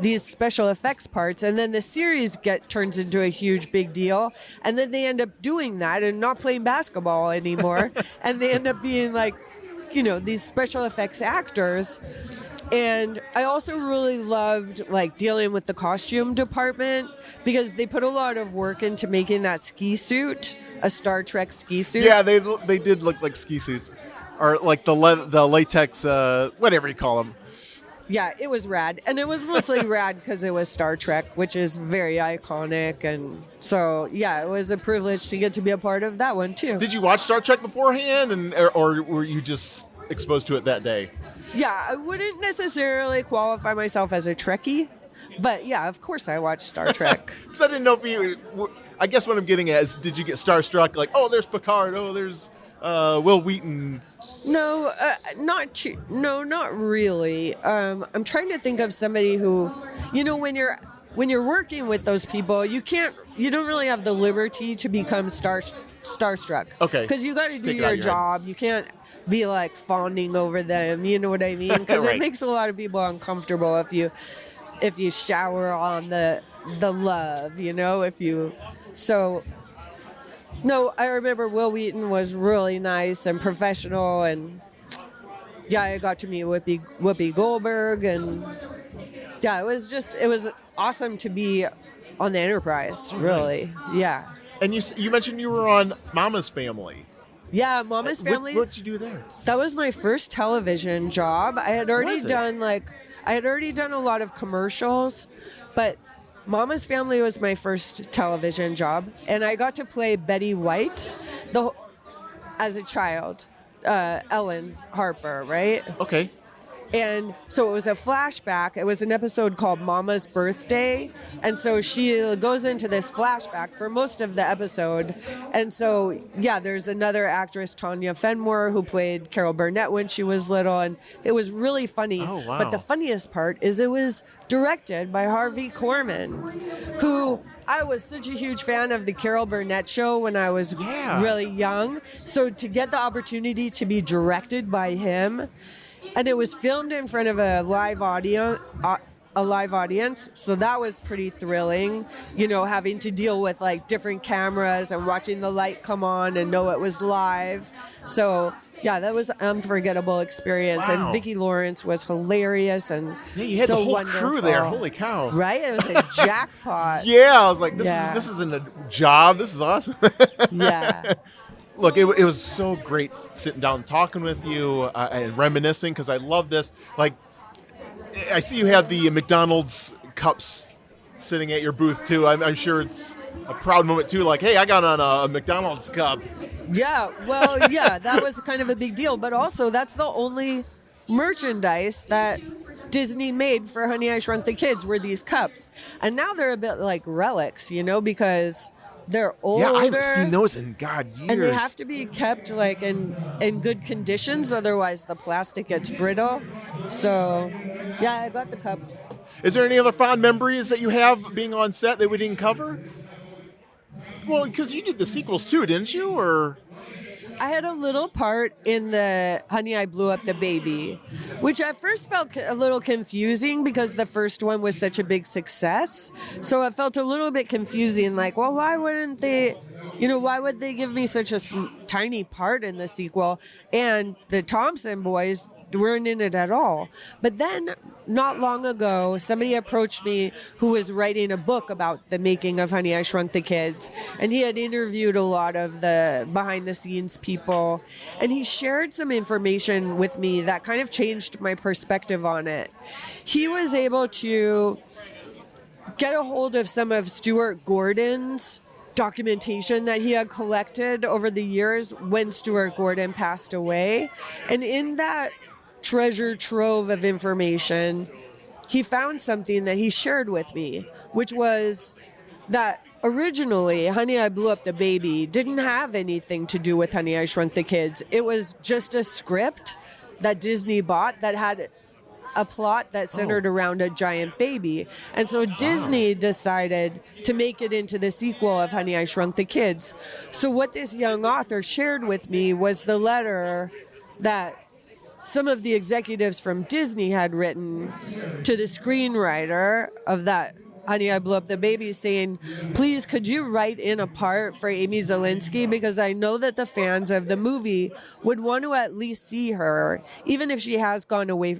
these special effects parts, and then the series turns into a huge big deal, and then they end up doing that and not playing basketball anymore, and they end up being like, these special effects actors. And I also really loved like dealing with the costume department, because they put a lot of work into making that ski suit a Star Trek ski suit. Yeah, they did look like ski suits, or like the latex, whatever you call them. Yeah, it was rad, and it was mostly rad because it was Star Trek, which is very iconic, and so yeah, it was a privilege to get to be a part of that one too. Did you watch Star Trek beforehand, or were you just exposed to it that day? Yeah, I wouldn't necessarily qualify myself as a Trekkie, but yeah, of course I watched Star Trek. Because I didn't know if you. I guess what I'm getting at is, did you get starstruck? Like, oh, there's Picard. Oh, there's Will Wheaton. No, not really. I'm trying to think of somebody who, when you're working with those people, you don't really have the liberty to become starstruck. Okay. Because you got to do your job. You can't be like fawning over them. You know what I mean? Because Right. It makes a lot of people uncomfortable if you shower on the love. No, I remember Will Wheaton was really nice and professional, and yeah, I got to meet Whoopi Goldberg, and yeah, it was awesome to be on the Enterprise, really. Nice. Yeah. And you mentioned you were on Mama's Family. Yeah, Mama's Family. What'd you do there? That was my first television job. I had already done a lot of commercials, but Mama's Family was my first television job, and I got to play Betty White as a child, Ellen Harper, right? Okay. And so it was a flashback. It was an episode called Mama's Birthday. And so she goes into this flashback for most of the episode. And so, yeah, there's another actress, Tanya Fenmore, who played Carol Burnett when she was little. And it was really funny. Oh, wow. But the funniest part is it was directed by Harvey Korman, who I was such a huge fan of the Carol Burnett show when I was really young. So to get the opportunity to be directed by him, and it was filmed in front of a live audience, so that was pretty thrilling, having to deal with like different cameras and watching the light come on and know it was live. So yeah, that was an unforgettable experience. Wow. And Vicki Lawrence was hilarious and You had so the whole wonderful. crew there. Holy cow! Right? It was a jackpot. Yeah, I was like, this isn't a job. This is awesome. Yeah. Look, it was so great sitting down and talking with you and reminiscing, because I love this. Like, I see you have the McDonald's cups sitting at your booth too. I'm sure it's a proud moment too. Like, hey, I got on a McDonald's cup. Yeah, well, yeah, that was kind of a big deal. But also, that's the only merchandise that Disney made for Honey, I Shrunk the Kids were these cups. And now they're a bit like relics, because they're older. Yeah, I haven't seen those in, years. And they have to be kept like in good conditions, otherwise the plastic gets brittle. So, yeah, I got the cups. Is there any other fond memories that you have being on set that we didn't cover? Well, because you did the sequels too, didn't you? Or I had a little part in the Honey, I Blew Up the Baby, which at first felt a little confusing because the first one was such a big success. So it felt a little bit confusing, like, well, why wouldn't they, why would they give me such a tiny part in the sequel? And the Thompson boys weren't in it at all. But then, not long ago, somebody approached me who was writing a book about the making of Honey, I Shrunk the Kids. And he had interviewed a lot of the behind-the-scenes people. And he shared some information with me that kind of changed my perspective on it. He was able to get a hold of some of Stuart Gordon's documentation that he had collected over the years when Stuart Gordon passed away. And in that treasure trove of information, he found something that he shared with me, which was that originally Honey, I Blew Up the Baby didn't have anything to do with Honey, I Shrunk the Kids. It was just a script that Disney bought that had a plot that centered around a giant baby. And so Disney decided to make it into the sequel of Honey, I Shrunk the Kids. So what this young author shared with me was the letter that some of the executives from Disney had written to the screenwriter of that Honey, I Blew Up the Baby saying, please, could you write in a part for Amy Zielinski? Because I know that the fans of the movie would want to at least see her, even if she has gone away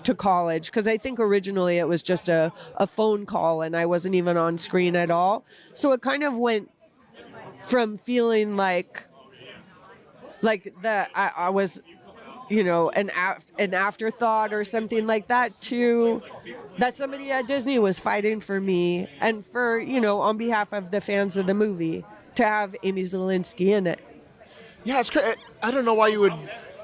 to college. Because I think originally it was just a phone call and I wasn't even on screen at all. So it kind of went from feeling like that I was, an afterthought or something like that, to that somebody at Disney was fighting for me and for, on behalf of the fans of the movie to have Amy Zielinski in it. Yeah, it's crazy. I don't know why you would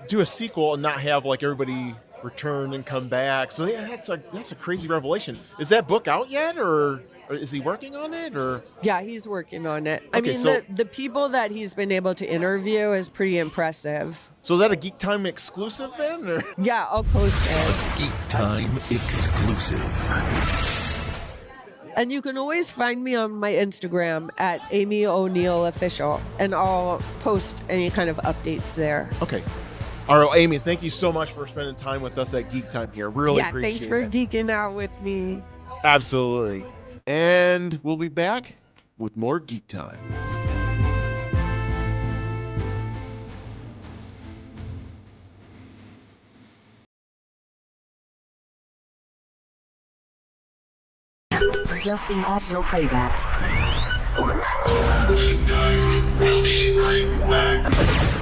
do a sequel and not have like everybody return and come back. So yeah, that's a crazy revelation. Is that book out yet, or is he working on it? Or yeah, he's working on it. Okay, I mean, so the people that he's been able to interview is pretty impressive. So is that a Geek Time exclusive then? Or? Yeah, I'll post it. Geek Time exclusive. And you can always find me on my Instagram at Amy O'Neill Official, and I'll post any kind of updates there. Okay. All right, Amy, thank you so much for spending time with us at Geek Time here. Really appreciate it. Yeah, thanks for geeking out with me. Absolutely. And we'll be back with more Geek Time. Adjusting audio playback. Geek Time will be right back.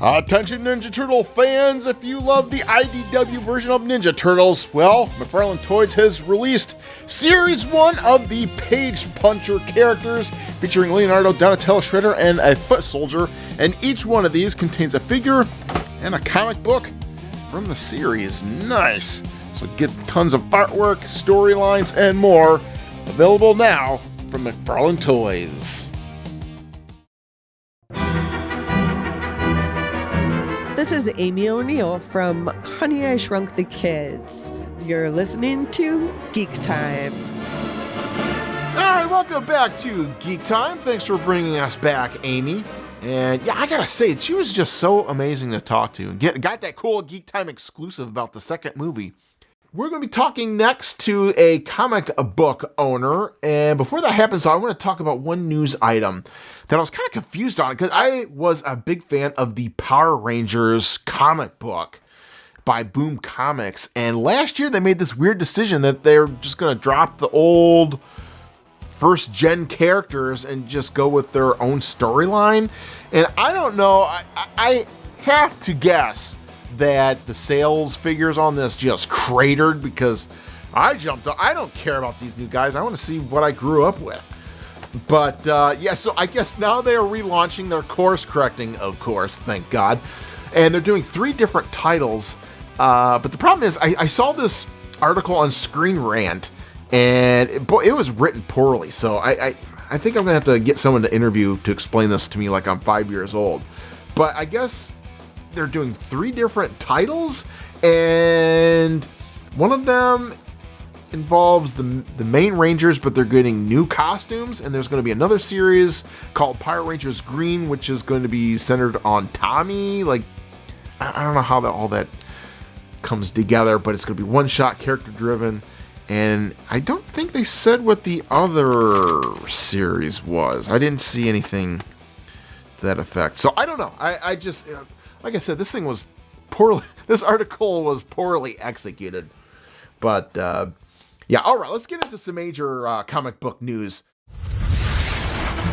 Attention Ninja Turtle fans, if you love the IDW version of Ninja Turtles, well, McFarlane Toys has released Series 1 of the Page Puncher characters, featuring Leonardo, Donatello, Shredder, and a foot soldier, and each one of these contains a figure and a comic book from the series. Nice! So get tons of artwork, storylines, and more, available now from McFarlane Toys. This is Amy O'Neill from Honey, I Shrunk the Kids. You're listening to Geek Time. All right, welcome back to Geek Time. Thanks for bringing us back, Amy. And yeah, I gotta say, she was just so amazing to talk to. Got that cool Geek Time exclusive about the second movie. We're going to be talking next to a comic book owner. And before that happens, I want to talk about one news item that I was kind of confused on, because I was a big fan of the Power Rangers comic book by Boom Comics. And last year they made this weird decision that they're just going to drop the old first gen characters and just go with their own storyline. And I don't know, I have to guess that the sales figures on this just cratered, because I jumped on. I don't care about these new guys. I want to see what I grew up with. But, so I guess now they are relaunching their course correcting, of course, thank God. And they're doing 3 different titles. But the problem is, I saw this article on Screen Rant, and it was written poorly. So I think I'm going to have to get someone to interview to explain this to me like I'm 5 years old. But I guess they're doing 3 different titles, and one of them involves the main Rangers, but they're getting new costumes, and there's going to be another series called Power Rangers Green, which is going to be centered on Tommy. Like, I don't know how all that comes together, but it's going to be one-shot, character-driven, and I don't think they said what the other series was. I didn't see anything to that effect, so I don't know. I just, like I said, this article was poorly executed, but yeah, all right, let's get into some major comic book news.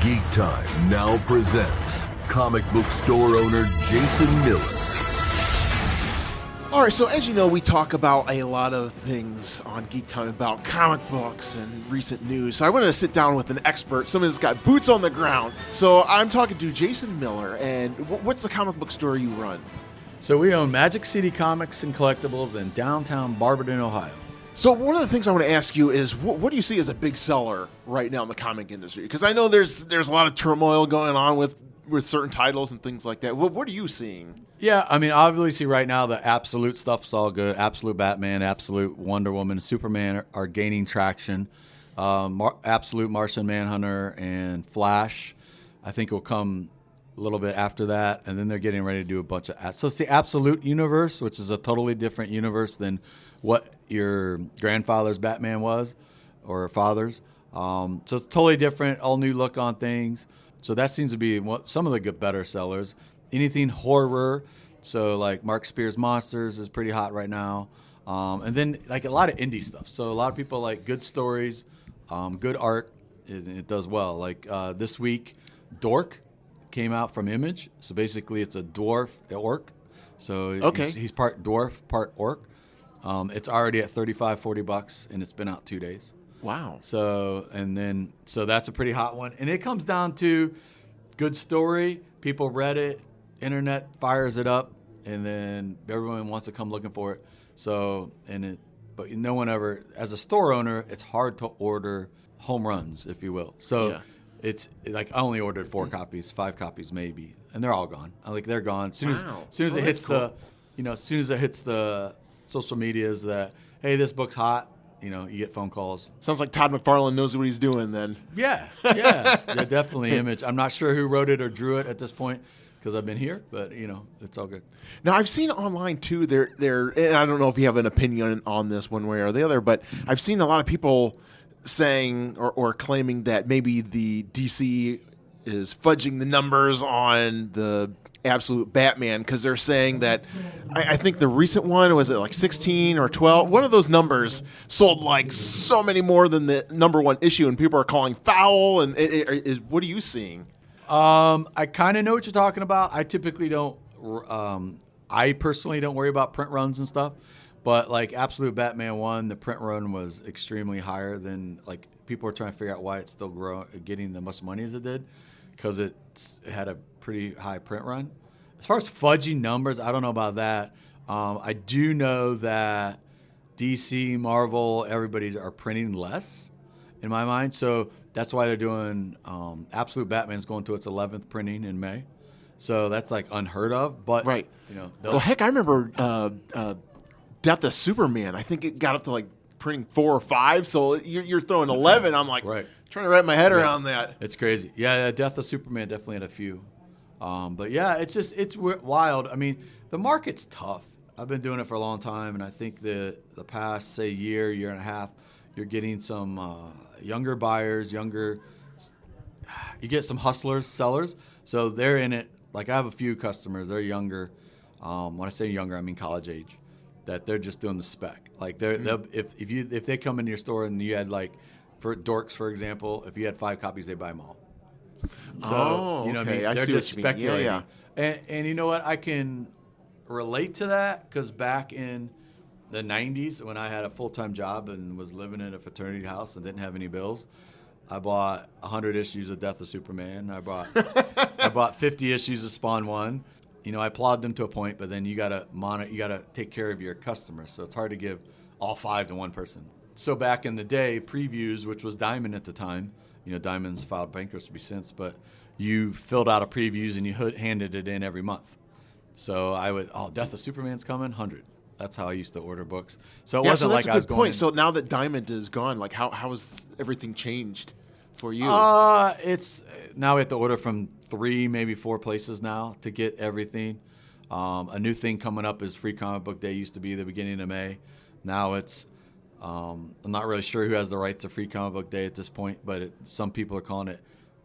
Geek Time now presents comic book store owner Jason Miller. All right, so as you know, we talk about a lot of things on Geek Time about comic books and recent news. So I wanted to sit down with an expert, someone that's got boots on the ground. So I'm talking to Jason Miller, and what's the comic book store you run? So we own Magic City Comics and Collectibles in downtown Barberton, Ohio. So one of the things I want to ask you is, what do you see as a big seller right now in the comic industry? Because I know there's a lot of turmoil going on with certain titles and things like that. What are you seeing? Yeah, I mean, obviously right now the Absolute stuff's all good. Absolute Batman, Absolute Wonder Woman, Superman are gaining traction. Absolute Martian Manhunter and Flash, I think, will come a little bit after that, and then they're getting ready to do a bunch of... So it's the Absolute universe, which is a totally different universe than what your grandfather's Batman was, or father's. So it's totally different, all new look on things. So that seems to be some of the good, better sellers. Anything horror, so like Mark Spears' Monsters is pretty hot right now. And then like a lot of indie stuff. So a lot of people like good stories, good art, it does well. Like this week, Dork came out from Image. So basically it's a dwarf orc. So okay. He's part dwarf, part orc. It's already at $35-40, and it's been out 2 days. Wow. So that's a pretty hot one. And it comes down to good story. People read it. Internet fires it up. And then everyone wants to come looking for it. But no one ever, as a store owner, it's hard to order home runs, if you will. So yeah. It's like I only ordered 4 copies, 5 copies maybe. And they're all gone. Like they're gone. As soon as it hits the social medias that, hey, this book's hot, you get phone calls. Sounds like Todd McFarlane knows what he's doing then. Yeah, definitely Image. I'm not sure who wrote it or drew it at this point because I've been here, but it's all good. Now I've seen online too. And I don't know if you have an opinion on this one way or the other, but I've seen a lot of people saying or claiming that maybe the DC is fudging the numbers on the Absolute Batman, because they're saying that I think the recent one was it like 16 or 12. One of those numbers sold like so many more than the number one issue, and people are calling foul. And what are you seeing? I kind of know what you're talking about. I typically don't. I personally don't worry about print runs and stuff, but like Absolute Batman 1, the print run was extremely higher than like people are trying to figure out why it's still getting as much money as it did, because it had a pretty high print run. As far as fudging numbers, I don't know about that. I do know that DC, Marvel, everybody's are printing less in my mind. So that's why they're doing Absolute Batman's going to its 11th printing in May. So that's like unheard of. But right. Well, heck, I remember Death of Superman. I think it got up to like printing 4 or 5. So you're throwing 11. I'm like trying to wrap my head around that. It's crazy. Yeah, Death of Superman definitely had a few. But yeah, it's wild. I mean, the market's tough. I've been doing it for a long time, and I think the past, say, year and a half, you're getting some younger buyers, you get some hustlers, sellers. So they're in it. Like I have a few customers, they're younger. When I say younger, I mean college age. That they're just doing the spec. Like if they come into your store and you had like, for Dorks, for example, if you had 5 copies, they buy them all. So, okay. They're just speculating. Yeah. And you know what? I can relate to that because back in the 90s when I had a full-time job and was living in a fraternity house and didn't have any bills. I bought 100 issues of Death of Superman. I bought 50 issues of Spawn 1. You know, I applaud them to a point, but then you gotta take care of your customers. So it's hard to give all 5 to one person. So back in the day, previews, which was Diamond at the time, you know, Diamond's filed bankruptcy since, but you filled out a previews and you handed it in every month. So I would, Death of Superman's coming, 100. That's how I used to order books. So it wasn't like I was going. So now that Diamond is gone, like how has everything changed for you? It's now we have to order from 3, maybe 4 places now to get everything. A new thing coming up is Free Comic Book Day. Used to be the beginning of May. Now it's I'm not really sure who has the rights to Free Comic Book Day at this point, but some people are calling it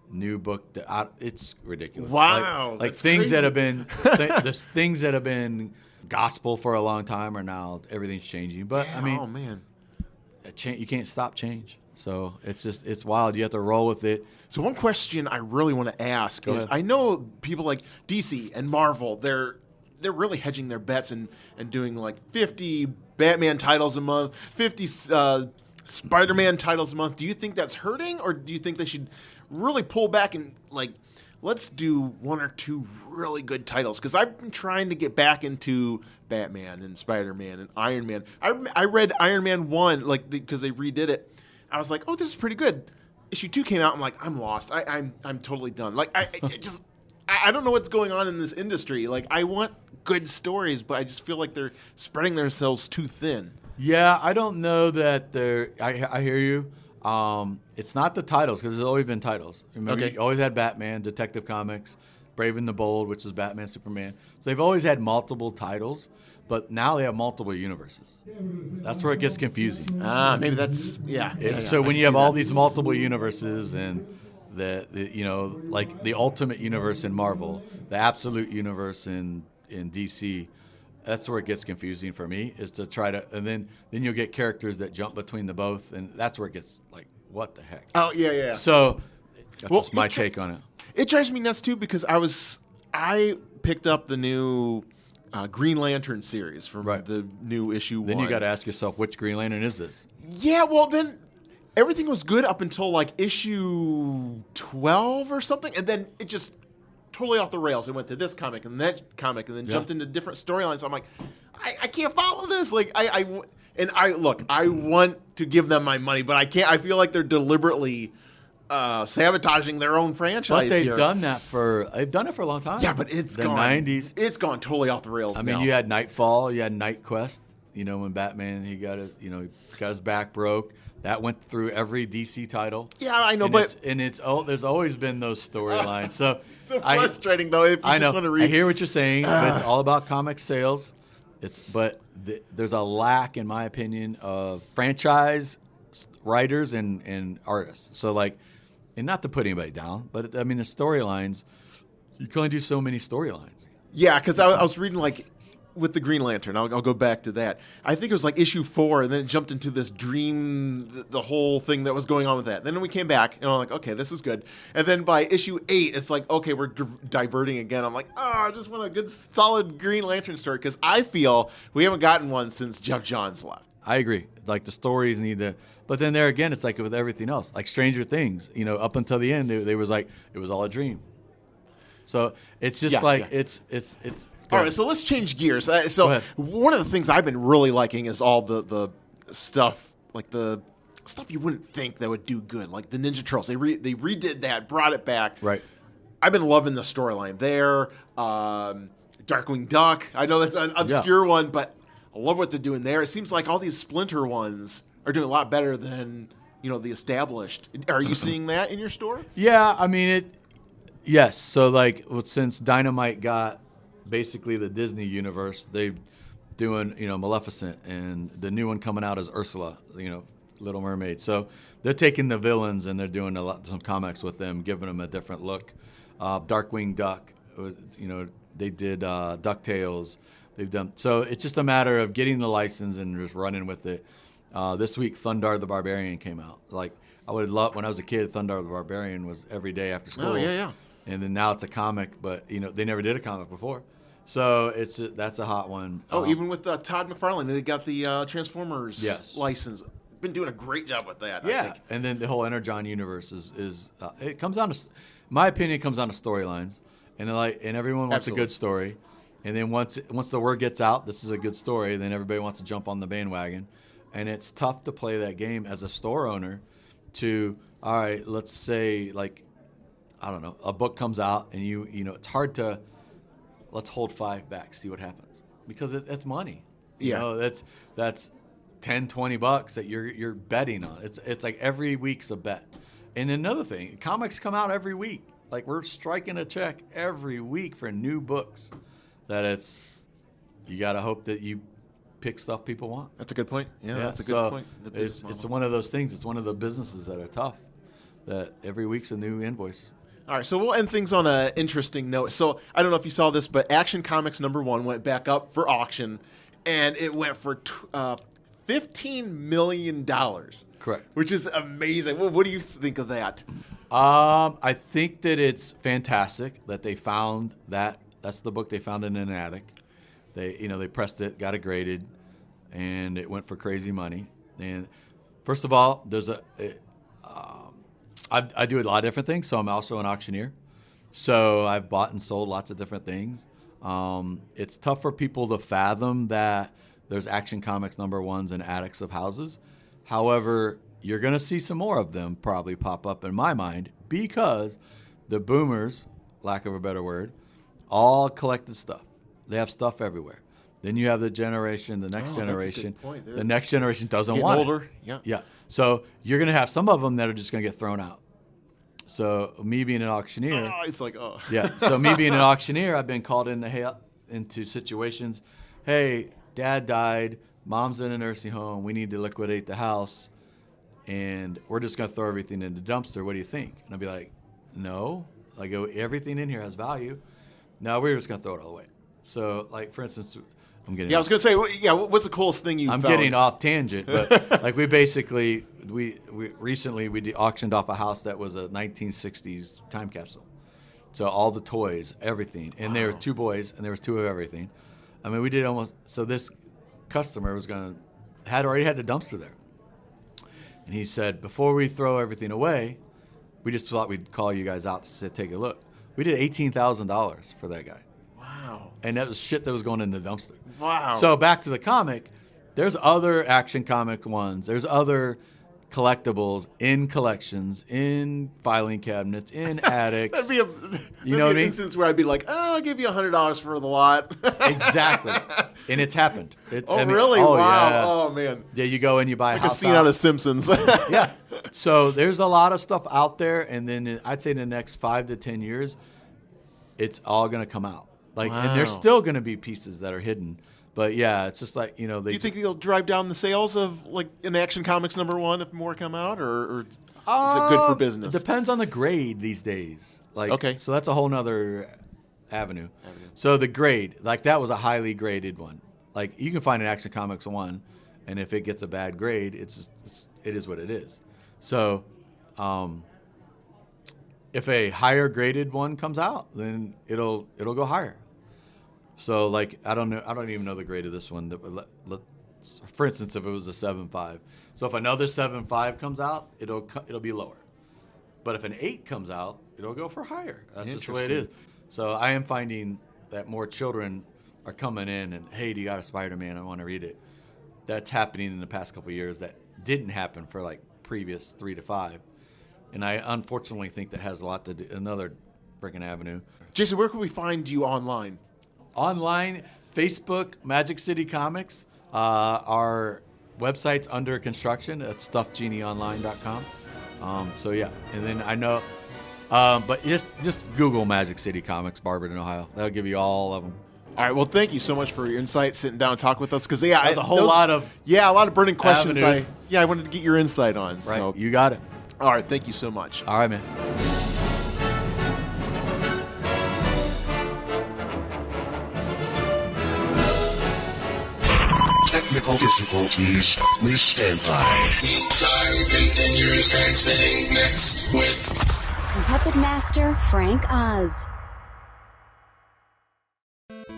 New Book Day. It's ridiculous. Wow, like things crazy. that have been there's things that have been gospel for a long time are now everything's changing. But yeah, I mean, oh man, you can't stop change. So it's wild. You have to roll with it. So one question I really want to ask is, I know people like DC and Marvel, they're really hedging their bets and doing like 50 Batman titles a month, 50 Spider-Man titles a month. Do you think that's hurting, or do you think they should really pull back and like let's do 1 or 2 really good titles? Because I've been trying to get back into Batman and Spider-Man and Iron Man. I read Iron Man 1 because they redid it. I was like, oh, this is pretty good. Issue 2 came out. I'm like, I'm lost. I'm totally done. Like I don't know what's going on in this industry. Like I want good stories, but I just feel like they're spreading themselves too thin. Yeah, I don't know that they're. I hear you. It's not the titles, because there's always been titles. Remember, you always had Batman, Detective Comics, Brave and the Bold, which is Batman, Superman. So they've always had multiple titles, but now they have multiple universes. That's where it gets confusing. Maybe that's So when you have all these multiple universes and the like the Ultimate Universe in Marvel, the Absolute Universe in DC. That's where it gets confusing for me, is to try to, and then you'll get characters that jump between the both, and that's where it gets like, what the heck? Oh yeah. So that's just my take on it. It drives me nuts too, because I picked up the new Green Lantern series from the new issue 1. Then you got to ask yourself, which Green Lantern is this? Yeah, well then everything was good up until like issue 12 or something, and then it just totally off the rails. It went to this comic and that comic, and then jumped into different storylines. So I'm like, I can't follow this. Like I want to give them my money, but I can't. I feel like they're deliberately sabotaging their own franchise. But they've done it for a long time. Yeah, but it's the gone. 90s. It's gone totally off the rails. I mean, you had Nightfall, you had Night Quest. You know, when Batman he got his back broke. That went through every DC title. Yeah, I know, there's always been those storylines. So so frustrating though. If you I know. Just want to read. I hear what you're saying, but it's all about comic sales. There's a lack, in my opinion, of franchise writers and artists. So and not to put anybody down, but I mean the storylines. You can only do so many storylines. Yeah, because I was reading with the Green Lantern, I'll go back to that. I think it was like issue 4, and then it jumped into this dream, the whole thing that was going on with that. Then we came back, and I'm like, okay, this is good. And then by issue 8, it's like, okay, we're diverting again. I'm like, I just want a good, solid Green Lantern story, because I feel we haven't gotten one since Jeff Johns left. I agree. Like the stories need to, but then there again, it's like with everything else, like Stranger Things. Up until the end, it was like it was all a dream. So it's just it's. All right, so let's change gears. So one of the things I've been really liking is all the stuff, like the stuff you wouldn't think that would do good, like the Ninja Turtles. They redid that, brought it back. Right. I've been loving the storyline there. Darkwing Duck. I know that's an obscure one, but I love what they're doing there. It seems like all these Splinter ones are doing a lot better than the established. Are you seeing that in your store? Yeah, I mean Yes. So since Dynamite got basically the Disney universe, they're doing Maleficent, and the new one coming out is Ursula, Little Mermaid. So they're taking the villains and they're doing some comics with them, giving them a different look. Darkwing Duck, they did DuckTales. They've done so. It's just a matter of getting the license and just running with it. This week, Thundar the Barbarian came out. I would love, when I was a kid, Thundar the Barbarian was every day after school. Oh yeah. And then now it's a comic, but they never did a comic before. So that's a hot one. Oh, even with Todd McFarlane, they got the Transformers license. Been doing a great job with that. Yeah, I think. and then the whole Energon universe is it comes down to, in my opinion, it comes down to storylines, and everyone wants a good story, and then once the word gets out, this is a good story, then everybody wants to jump on the bandwagon, and it's tough to play that game as a store owner. All right, let's say I don't know, a book comes out, and you know it's hard to let's hold 5 back, see what happens, because it's money. You know, that's $10-$20 that you're betting on. It's like every week's a bet. And another thing, comics come out every week. Like we're striking a check every week for new books. You got to hope that you pick stuff people want. That's a good point. Yeah, that's a good point. It's one of those things. It's one of the businesses that are tough. That every week's a new invoice. All right, so we'll end things on an interesting note. So I don't know if you saw this, but Action Comics #1 went back up for auction, and it went for $15 million. Correct. Which is amazing. Well, what do you think of that? I think that it's fantastic that they found that. That's the book they found in an attic. They pressed it, got it graded, and it went for crazy money. And first of all, I do a lot of different things, so I'm also an auctioneer. So I've bought and sold lots of different things. It's tough for people to fathom that there's Action Comics #1s in attics of houses. However, you're going to see some more of them probably pop up in my mind because the boomers, lack of a better word, all collected stuff. They have stuff everywhere. Then you have the next generation. That's a good point. The next generation doesn't want older. it. Yeah. So you're going to have some of them that are just going to get thrown out. So me being an auctioneer. It's like, Yeah. So me being an auctioneer, I've been called into situations. Hey, Dad died. Mom's in a nursing home. We need to liquidate the house. And we're just going to throw everything in the dumpster. What do you think? And I'll be like, no. Everything in here has value. No, we're just going to throw it all away. So, for instance, I'm getting. Yeah, I was going to say, what's the coolest thing you found? I'm getting off tangent, but we basically we recently auctioned off a house that was a 1960s time capsule. So all the toys, everything, and there were 2 boys, and there was 2 of everything. I mean, we did almost. So this customer already had the dumpster there, and he said, before we throw everything away, we just thought we'd call you guys out to take a look. We did $18,000 for that guy. Wow. And that was shit that was going in the dumpster. Wow. So back to the comic, there's other Action Comic ones. There's other collectibles in collections, in filing cabinets, in attics. That'd be an instance where I'd be like, I'll give you $100 for the lot. Exactly. And it's happened. Really? Oh, wow. Yeah. Oh, man. Yeah, you go and you buy a house. A scene out of Simpsons. Yeah. So there's a lot of stuff out there, and then I'd say in the next 5 to 10 years, it's all going to come out. And there's still going to be pieces that are hidden. But yeah, it's just do you think they'll drive down the sales of an Action Comics #1 if more come out, or is it good for business? It depends on the grade these days. Okay. So that's a whole nother avenue. So the grade, that was a highly graded one. You can find an Action Comics 1, and if it gets a bad grade, it is what it is. So if a higher graded one comes out, then it'll go higher. So I don't know. I don't even know the grade of this one. For instance, if it was a 7.5. So if another 7.5 comes out, it'll be lower. But if an 8 comes out, it'll go for higher. That's just the way it is. So I am finding that more children are coming in and, hey, do you got a Spider-Man? I want to read it. That's happening in the past couple of years. That didn't happen for previous 3 to 5. And I unfortunately think that has a lot to do, another freaking avenue. Jason, where can we find you online? Online, Facebook, Magic City Comics. Our website's under construction at stuffgenieonline.com. So yeah, and then I know, but just Google Magic City Comics, Barberton, Ohio. That'll give you all of them. All right. Well, thank you so much for your insight, sitting down and talking with us. Because there's a lot of burning questions. Avenues. I wanted to get your insight on. Right. So You got it. All right. Thank you so much. All right, man. Technical difficulties. Please stand by. Geek Time continues transmitting next with Puppet Master Frank Oz.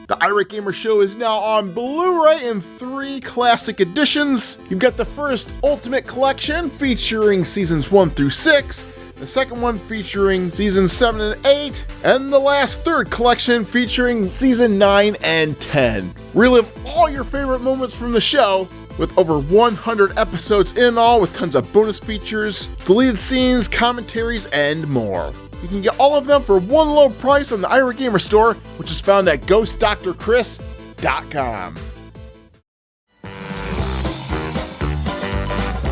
The Irate Gamer show is now on Blu-ray in 3 classic editions. You've got the first Ultimate Collection featuring seasons 1 through 6, the second one featuring seasons 7 and 8, and the last third collection featuring season 9 and 10. Relive all your favorite moments from the show with over 100 episodes in all, with tons of bonus features, deleted scenes, commentaries, and more. You can get all of them for one low price on the Irate Gamer store, which is found at ghostdrchris.com.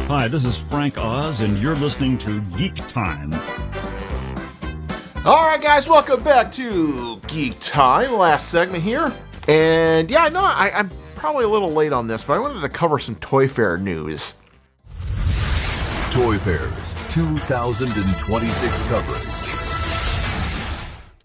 Hi, this is Frank Oz, and you're listening to Geek Time. All right, guys, welcome back to Geek Time. Last segment here. And yeah, I know I'm probably a little late on this, but I wanted to cover some Toy Fair news. Toy Fair's 2026 coverage.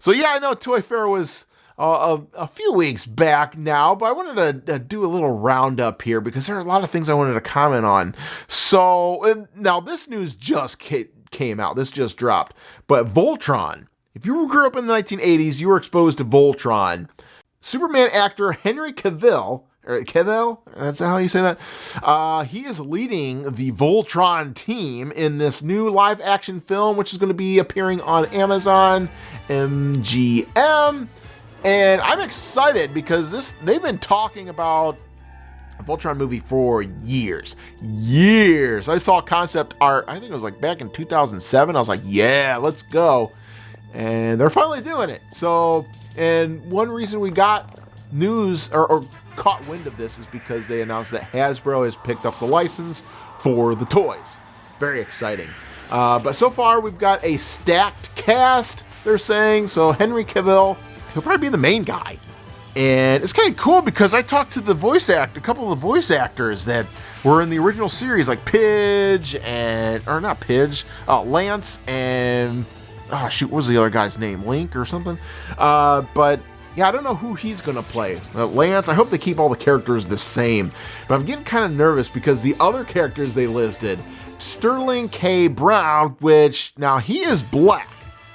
So yeah, I know Toy Fair was a few weeks back now, but I wanted to do a little roundup here because there are a lot of things I wanted to comment on. So now this news just came out. This just dropped. But Voltron, if you grew up in the 1980s, you were exposed to Voltron. Superman actor Henry Cavill, that's how you say that? He is leading the Voltron team in this new live-action film, which is going to be appearing on Amazon MGM. And I'm excited because they've been talking about a Voltron movie for years. I saw concept art, I think it was like back in 2007. I was like, yeah, let's go. And they're finally doing it. So, and one reason we got news or caught wind of this is because they announced that Hasbro has picked up the license for the toys. Very exciting. But so far we've got a stacked cast, they're saying. So Henry Cavill, he'll probably be the main guy. And it's kind of cool because I talked to a couple of the voice actors that were in the original series, like Lance and, what was the other guy's name? Link or something? But yeah, I don't know who he's going to play. Lance, I hope they keep all the characters the same. But I'm getting kind of nervous because the other characters they listed, Sterling K. Brown, which now he is black,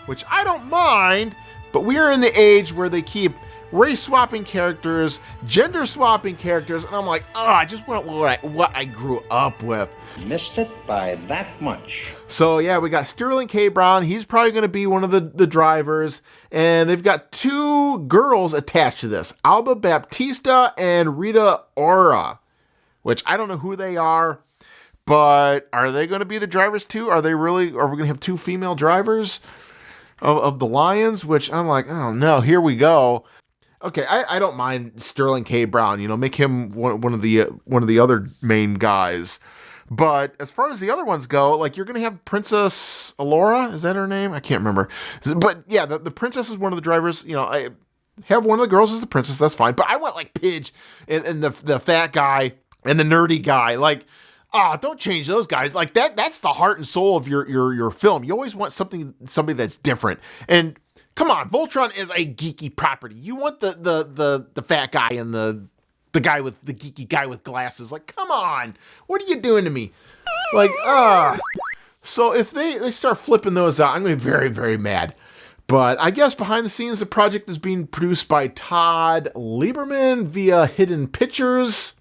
which I don't mind, but we are in the age where they keep race swapping characters, gender swapping characters, and I'm like, I just want what I grew up with. Missed it by that much. So yeah, we got Sterling K. Brown. He's probably going to be one of the drivers. And they've got 2 girls attached to this, Alba Baptista and Rita Ora, which I don't know who they are, but are they going to be the drivers too? Are we going to have 2 female drivers of the Lions? Which I'm like, oh no, here we go. Okay, I don't mind Sterling K. Brown. Make him one of the other main guys. But as far as the other ones go, like you're going to have Princess Allura. Is that her name? I can't remember. But yeah, the princess is one of the drivers. I have one of the girls as the princess. That's fine. But I want like Pidge and the fat guy and the nerdy guy. Like, don't change those guys. Like that's the heart and soul of your film. You always want somebody that's different. And come on, Voltron is a geeky property. You want the fat guy and the guy with the geeky guy with glasses. Like, come on, what are you doing to me? Like, So if they start flipping those out, I'm going to be very, very mad. But I guess behind the scenes, the project is being produced by Todd Lieberman via Hidden Pictures.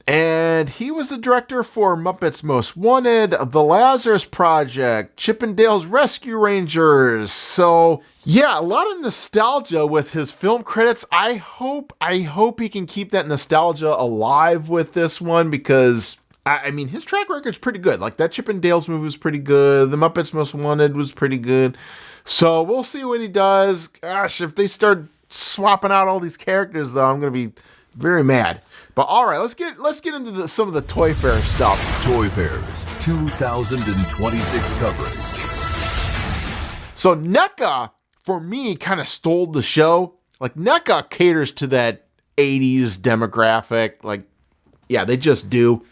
And he was the director for Muppets Most Wanted, The Lazarus Project, Chip 'n Dale's Rescue Rangers. So yeah, a lot of nostalgia with his film credits. I hope he can keep that nostalgia alive with this one because I mean his track record's pretty good. Like that Chip 'n Dale's movie was pretty good. The Muppets Most Wanted was pretty good. So we'll see what he does. Gosh, if they start swapping out all these characters though, I'm gonna be very mad. But all right, let's get into some of the Toy Fair stuff. Toy Fair's 2026 coverage. So NECA, for me, kind of stole the show. Like NECA caters to that 80s demographic. Like, yeah, they just do.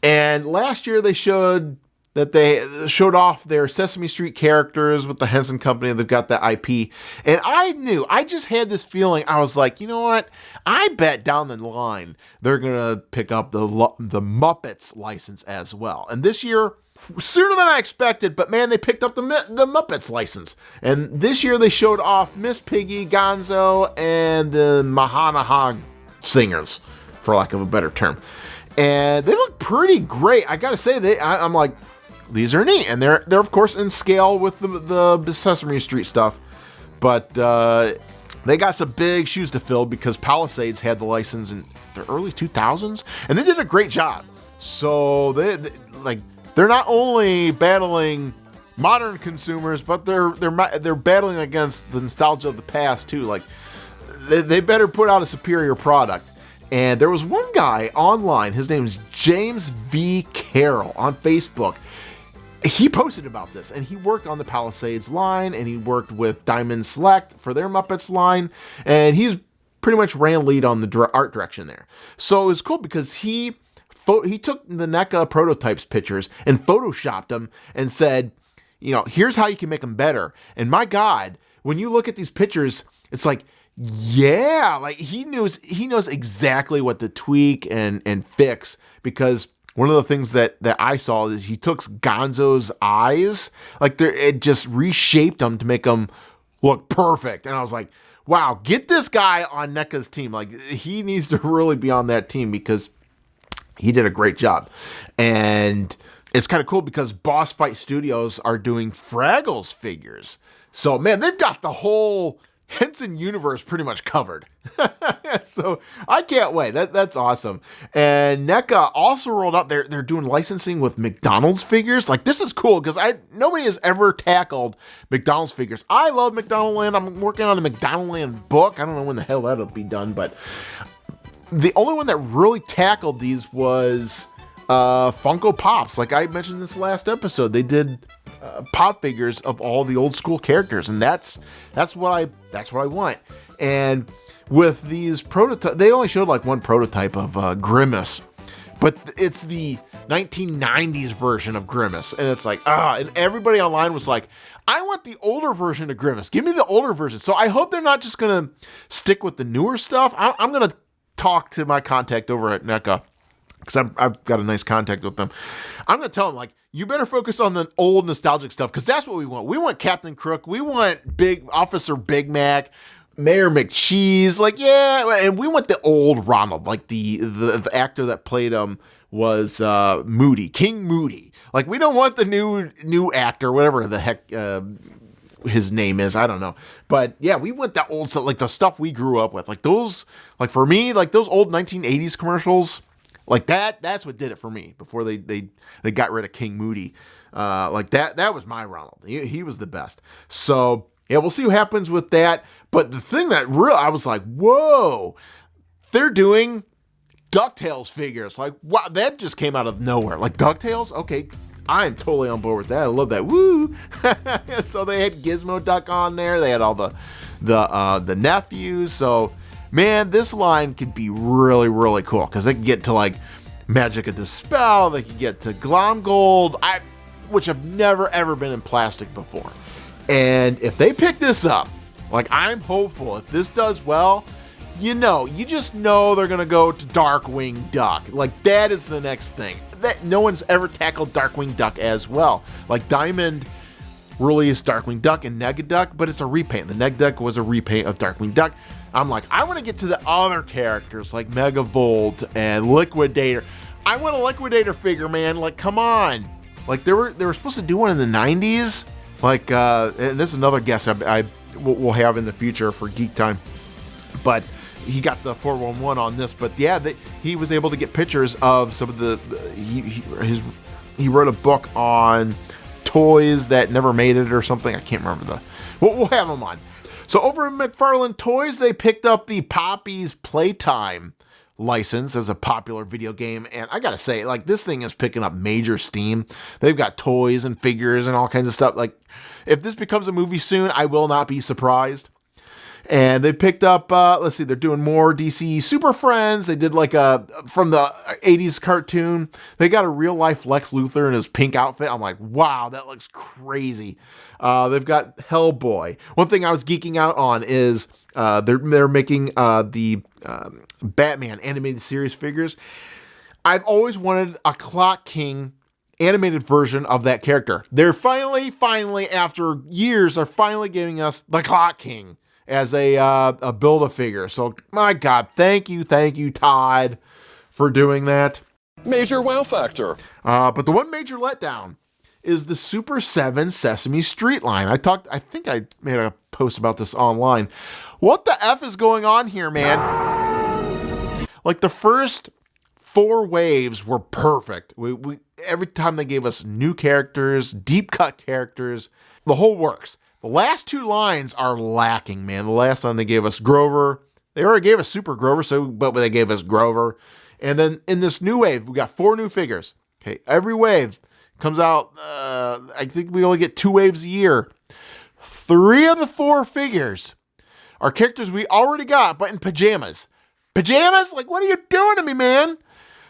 And last year they showed off their Sesame Street characters with the Henson Company. They've got that IP. And I just had this feeling. I was like, you know what? I bet down the line they're going to pick up the Muppets license as well. And this year, sooner than I expected, but man, they picked up the Muppets license. And this year they showed off Miss Piggy, Gonzo, and the Mahanaha singers, for lack of a better term. And they look pretty great. I gotta say, I'm like, these are neat. And they're of course in scale with the Sesame Street stuff. But they got some big shoes to fill because Palisades had the license in the early 2000s. And they did a great job. So they're not only battling modern consumers, but they're battling against the nostalgia of the past too. Like they better put out a superior product. And there was one guy online, his name is James V. Carroll on Facebook. He posted about this, and he worked on the Palisades line, and he worked with Diamond Select for their Muppets line, and he's pretty much ran lead on the art direction there. So it was cool because he took the NECA prototypes pictures and photoshopped them and said, here's how you can make them better. And my God, when you look at these pictures, it's like, yeah, like he knows exactly what to tweak and fix, because one of the things that I saw is he took Gonzo's eyes, like it just reshaped them to make them look perfect. And I was like, wow, get this guy on NECA's team. Like he needs to really be on that team because he did a great job. And it's kind of cool because Boss Fight Studios are doing Fraggles figures. So man, they've got the whole Henson universe pretty much covered. So I can't wait. That's awesome. And NECA also rolled out, they're doing licensing with McDonald's figures. Like this is cool because nobody has ever tackled McDonald's figures. I love McDonald Land. I'm working on a McDonald Land book. I don't know when the hell that'll be done, but the only one that really tackled these was Funko Pops. Like I mentioned this last episode, they did pop figures of all the old school characters, and that's what I want. And with these prototypes, they only showed like one prototype of Grimace, but it's the 1990s version of Grimace, and it's like and everybody online was like, I want the older version of Grimace. Give me the older version. So I hope they're not just gonna stick with the newer stuff. I'm gonna talk to my contact over at NECA, because I've got a nice contact with them. I'm going to tell them, like, you better focus on the old nostalgic stuff, because that's what we want. We want Captain Crook. We want Big Officer Big Mac, Mayor McCheese. Like, yeah, and we want the old Ronald. Like, the actor that played him was Moody, King Moody. Like, we don't want the new actor, whatever the heck his name is. I don't know. But, yeah, we want that old stuff, like the stuff we grew up with. Like, those, like, for me, like, those old 1980s commercials, like that's what did it for me before they got rid of King Moody. Like that was my Ronald. He was the best. So yeah, we'll see what happens with that. But the thing that I was like, whoa, they're doing DuckTales figures. Like, wow, that just came out of nowhere. Like DuckTales? Okay, I'm totally on board with that. I love that. Woo! So they had Gizmo Duck on there. They had all the nephews. So man, this line could be really, really cool because they can get to like Magic of Dispel, they can get to Glomgold, which have never ever been in plastic before. And if they pick this up, like I'm hopeful, if this does well, you just know they're gonna go to Darkwing Duck. Like that is the next thing. That no one's ever tackled Darkwing Duck as well. Like Diamond released Darkwing Duck and Negaduck, but it's a repaint. The Negaduck was a repaint of Darkwing Duck. I'm like, I want to get to the other characters like Megavolt and Liquidator. I want a Liquidator figure, man. Like, come on. Like, they were supposed to do one in the 90s. Like, and this is another guest I will have in the future for Geek Time. But he got the 411 on this. But yeah, he was able to get pictures of some of he wrote a book on toys that never made it or something. I can't remember we'll have him on. So over at McFarlane Toys, they picked up the Poppy's Playtime license as a popular video game. And I gotta say, like, this thing is picking up major steam. They've got toys and figures and all kinds of stuff. Like, if this becomes a movie soon, I will not be surprised. And they picked up, let's see, they're doing more DC Super Friends. They did like from the 80s cartoon. They got a real life Lex Luthor in his pink outfit. I'm like, wow, that looks crazy. They've got Hellboy. One thing I was geeking out on is they're making the Batman animated series figures. I've always wanted a Clock King animated version of that character. They're finally, after years, they're finally giving us the Clock King as a Build-A-Figure. So, my God, thank you, Todd, for doing that. Major wow factor. But the one major letdown is the Super 7 Sesame Street line. I think I made a post about this online. What the F is going on here, man? Like, the first 4 waves were perfect. We every time they gave us new characters, deep cut characters, the whole works. The last 2 lines are lacking, man. The last time they gave us Grover. They already gave us Super Grover, but they gave us Grover. And then in this new wave, we got 4 new figures. Okay, every wave comes out, I think we only get 2 waves a year. 3 of the 4 figures are characters we already got, but in pajamas. Pajamas? Like, what are you doing to me, man?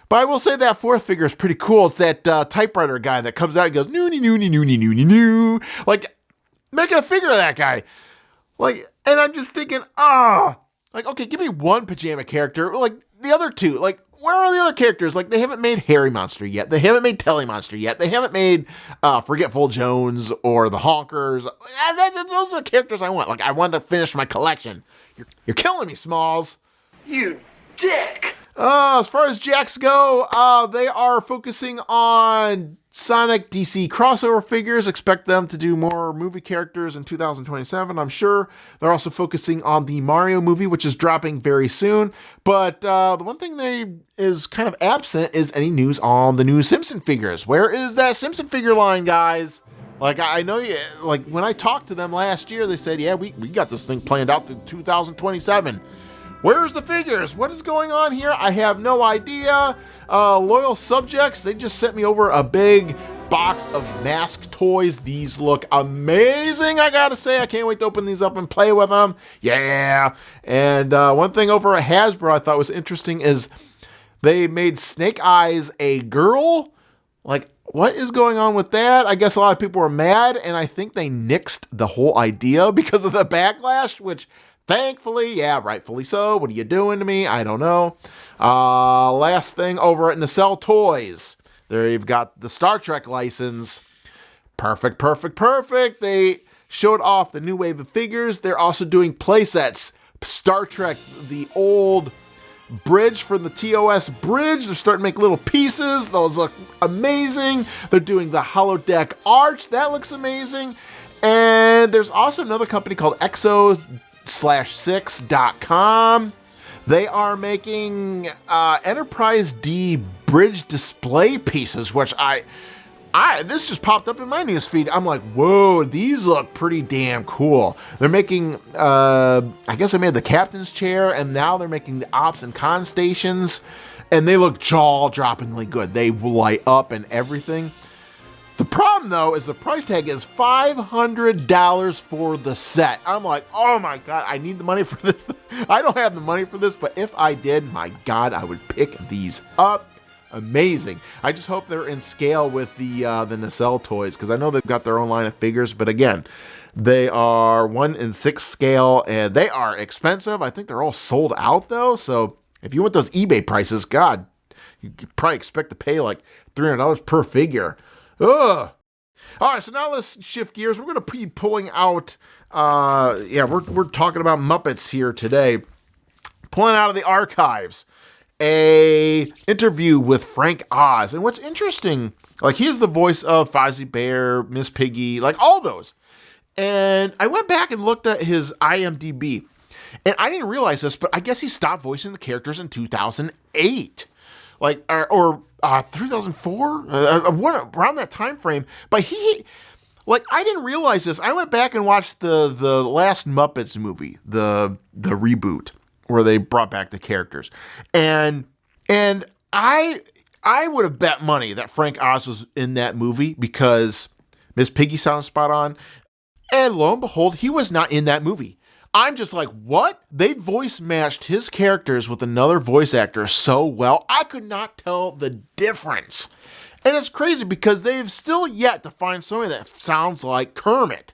But I will say that 4th figure is pretty cool. It's that typewriter guy that comes out and goes, noonie, noonie, noonie, noonie, noo. Like, making a figure of that guy. Like, and I'm just thinking, like, okay, give me 1 pajama character. Like, the other 2, like, where are the other characters? Like, they haven't made Hairy Monster yet. They haven't made Telly Monster yet. They haven't made Forgetful Jones or the Honkers. Those are the characters I want. Like, I want to finish my collection. You're killing me, Smalls. You dick! As far as Jacks go, they are focusing on Sonic DC crossover figures. Expect them to do more movie characters in 2027, I'm sure. They're also focusing on the Mario movie, which is dropping very soon. But the one thing they is kind of absent is any news on the new Simpson figures. Where is that Simpson figure line, guys? Like, I know you, like, when I talked to them last year, they said, yeah, we got this thing planned out to 2027. Where's the figures? What is going on here? I have no idea. Loyal subjects, they just sent me over a big box of Mask toys. These look amazing, I gotta say. I can't wait to open these up and play with them. Yeah. And one thing over at Hasbro I thought was interesting is they made Snake Eyes a girl. Like, what is going on with that? I guess a lot of people were mad, and I think they nixed the whole idea because of the backlash, which... thankfully, yeah, rightfully so. What are you doing to me? I don't know. Last thing over at Nacelle Toys. There you've got the Star Trek license. Perfect. They showed off the new wave of figures. They're also doing playsets. Star Trek, the old bridge from the TOS bridge. They're starting to make little pieces. Those look amazing. They're doing the holodeck arch. That looks amazing. And there's also another company called Exo/6.com. They are making Enterprise D bridge display pieces, which this just popped up in my newsfeed. I'm like, whoa, these look pretty damn cool. They're making, I guess they made the captain's chair, and now they're making the ops and con stations, and they look jaw-droppingly good. They light up and everything. The problem, though, is the price tag is $500 for the set. I'm like, oh my God, I need the money for this. I don't have the money for this, but if I did, my God, I would pick these up. Amazing. I just hope they're in scale with the Nacelle toys, because I know they've got their own line of figures, but again, they are 1/6 scale, and they are expensive. I think they're all sold out, though, so if you want those eBay prices, God, you could probably expect to pay like $300 per figure. Ugh. All right, so now let's shift gears. We're going to be pulling out, we're talking about Muppets here today. Pulling out of the archives a interview with Frank Oz. And what's interesting, like, he is the voice of Fozzie Bear, Miss Piggy, like all those. And I went back and looked at his IMDb. And I didn't realize this, but I guess he stopped voicing the characters in 2008. Like, or 2004, around that time frame. But I didn't realize this. I went back and watched the last Muppets movie, the reboot, where they brought back the characters, and I would have bet money that Frank Oz was in that movie because Miss Piggy sounds spot on, and lo and behold, he was not in that movie. I'm just like, what? They voice matched his characters with another voice actor so well, I could not tell the difference. And it's crazy because they've still yet to find somebody that sounds like Kermit.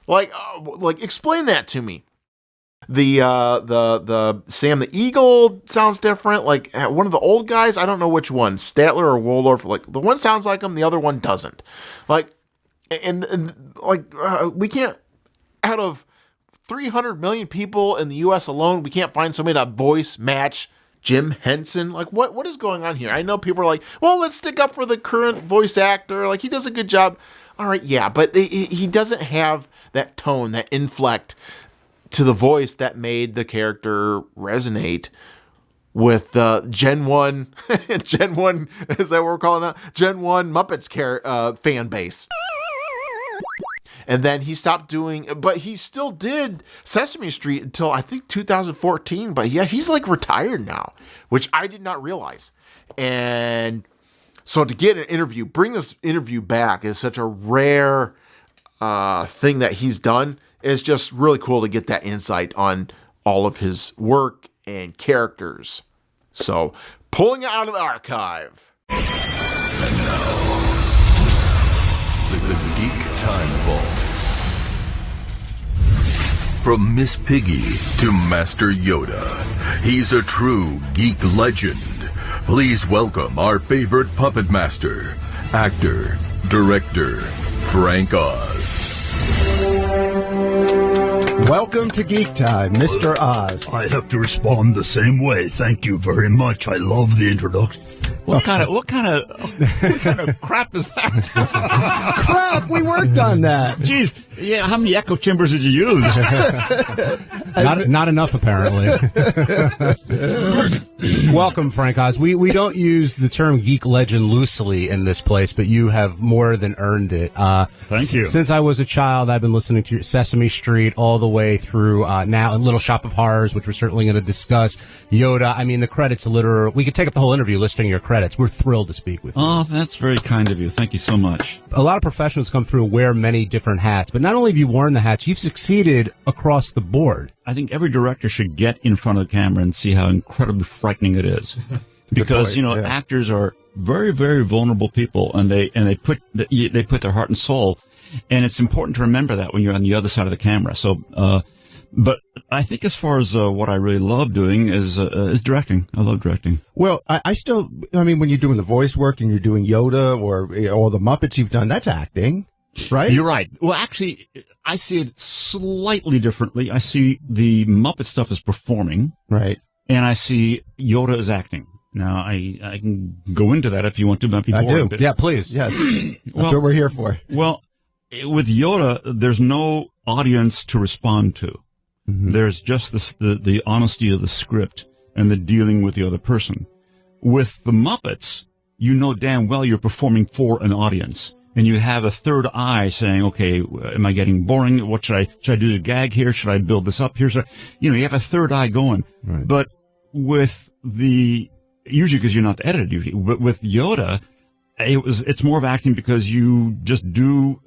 Like, explain that to me. The Sam the Eagle sounds different. Like one of the old guys, I don't know which one, Statler or Waldorf. Like the one sounds like him, the other one doesn't. Like, we can't, out of 300 million people in the U.S. alone, we can't find somebody that voice match Jim Henson. Like, what is going on here? I know people are like, well, let's stick up for the current voice actor. Like, he does a good job. All right, yeah, but he doesn't have that tone, that inflect to the voice that made the character resonate with Gen 1. Gen 1, is that what we're calling it? Gen 1 Muppets fan base. And then he stopped doing, but he still did Sesame Street until I think 2014. But yeah, he's like retired now, which I did not realize. And so to get an interview, bring this interview back is such a rare thing that he's done. It's just really cool to get that insight on all of his work and characters. So pulling it out of the archive. And now, the Geek Time Vault. From Miss Piggy to Master Yoda, he's a true geek legend. Please welcome our favorite puppet master, actor, director, Frank Oz. Welcome to Geek Time, Mr. Oz. I have to respond the same way. Thank you very much. I love the introduction. What kind of crap is that? Crap, we worked on that. Jeez, yeah. How many echo chambers did you use? Not enough, apparently. Welcome, Frank Oz. We don't use the term geek legend loosely in this place, but you have more than earned it. Thank you. Since I was a child, I've been listening to Sesame Street all the way through now and Little Shop of Horrors, which we're certainly going to discuss. Yoda. I mean, the credits literally. We could take up the whole interview listing your credits. We're thrilled to speak with you. Oh, that's very kind of you. Thank you so much. A lot of professionals come through and wear many different hats, but not only have you worn the hats, you've succeeded across the board. I think every director should get in front of the camera and see how incredibly frightening it is. Because, actors are very, very vulnerable people, and they put their heart and soul, and it's important to remember that when you're on the other side of the camera. So, but I think as far as what I really love doing is directing. I love directing. Well, I mean, when you're doing the voice work and you're doing Yoda or all the Muppets you've done, that's acting, right? You're right. Well, actually, I see it slightly differently. I see the Muppet stuff as performing. Right. And I see Yoda as acting. Now, I can go into that if you want to. Might be boring, I do. Yeah, please. Yes. That's what we're here for. Well, with Yoda, there's no audience to respond to. Mm-hmm. There's just the honesty of the script and the dealing with the other person. With the Muppets, you know damn well you're performing for an audience. And you have a third eye saying, okay, am I getting boring? What should I do the gag here? Should I build this up here? You have a third eye going. Right. But with usually because you're not the editor, usually, but with Yoda, it's more of acting because you just do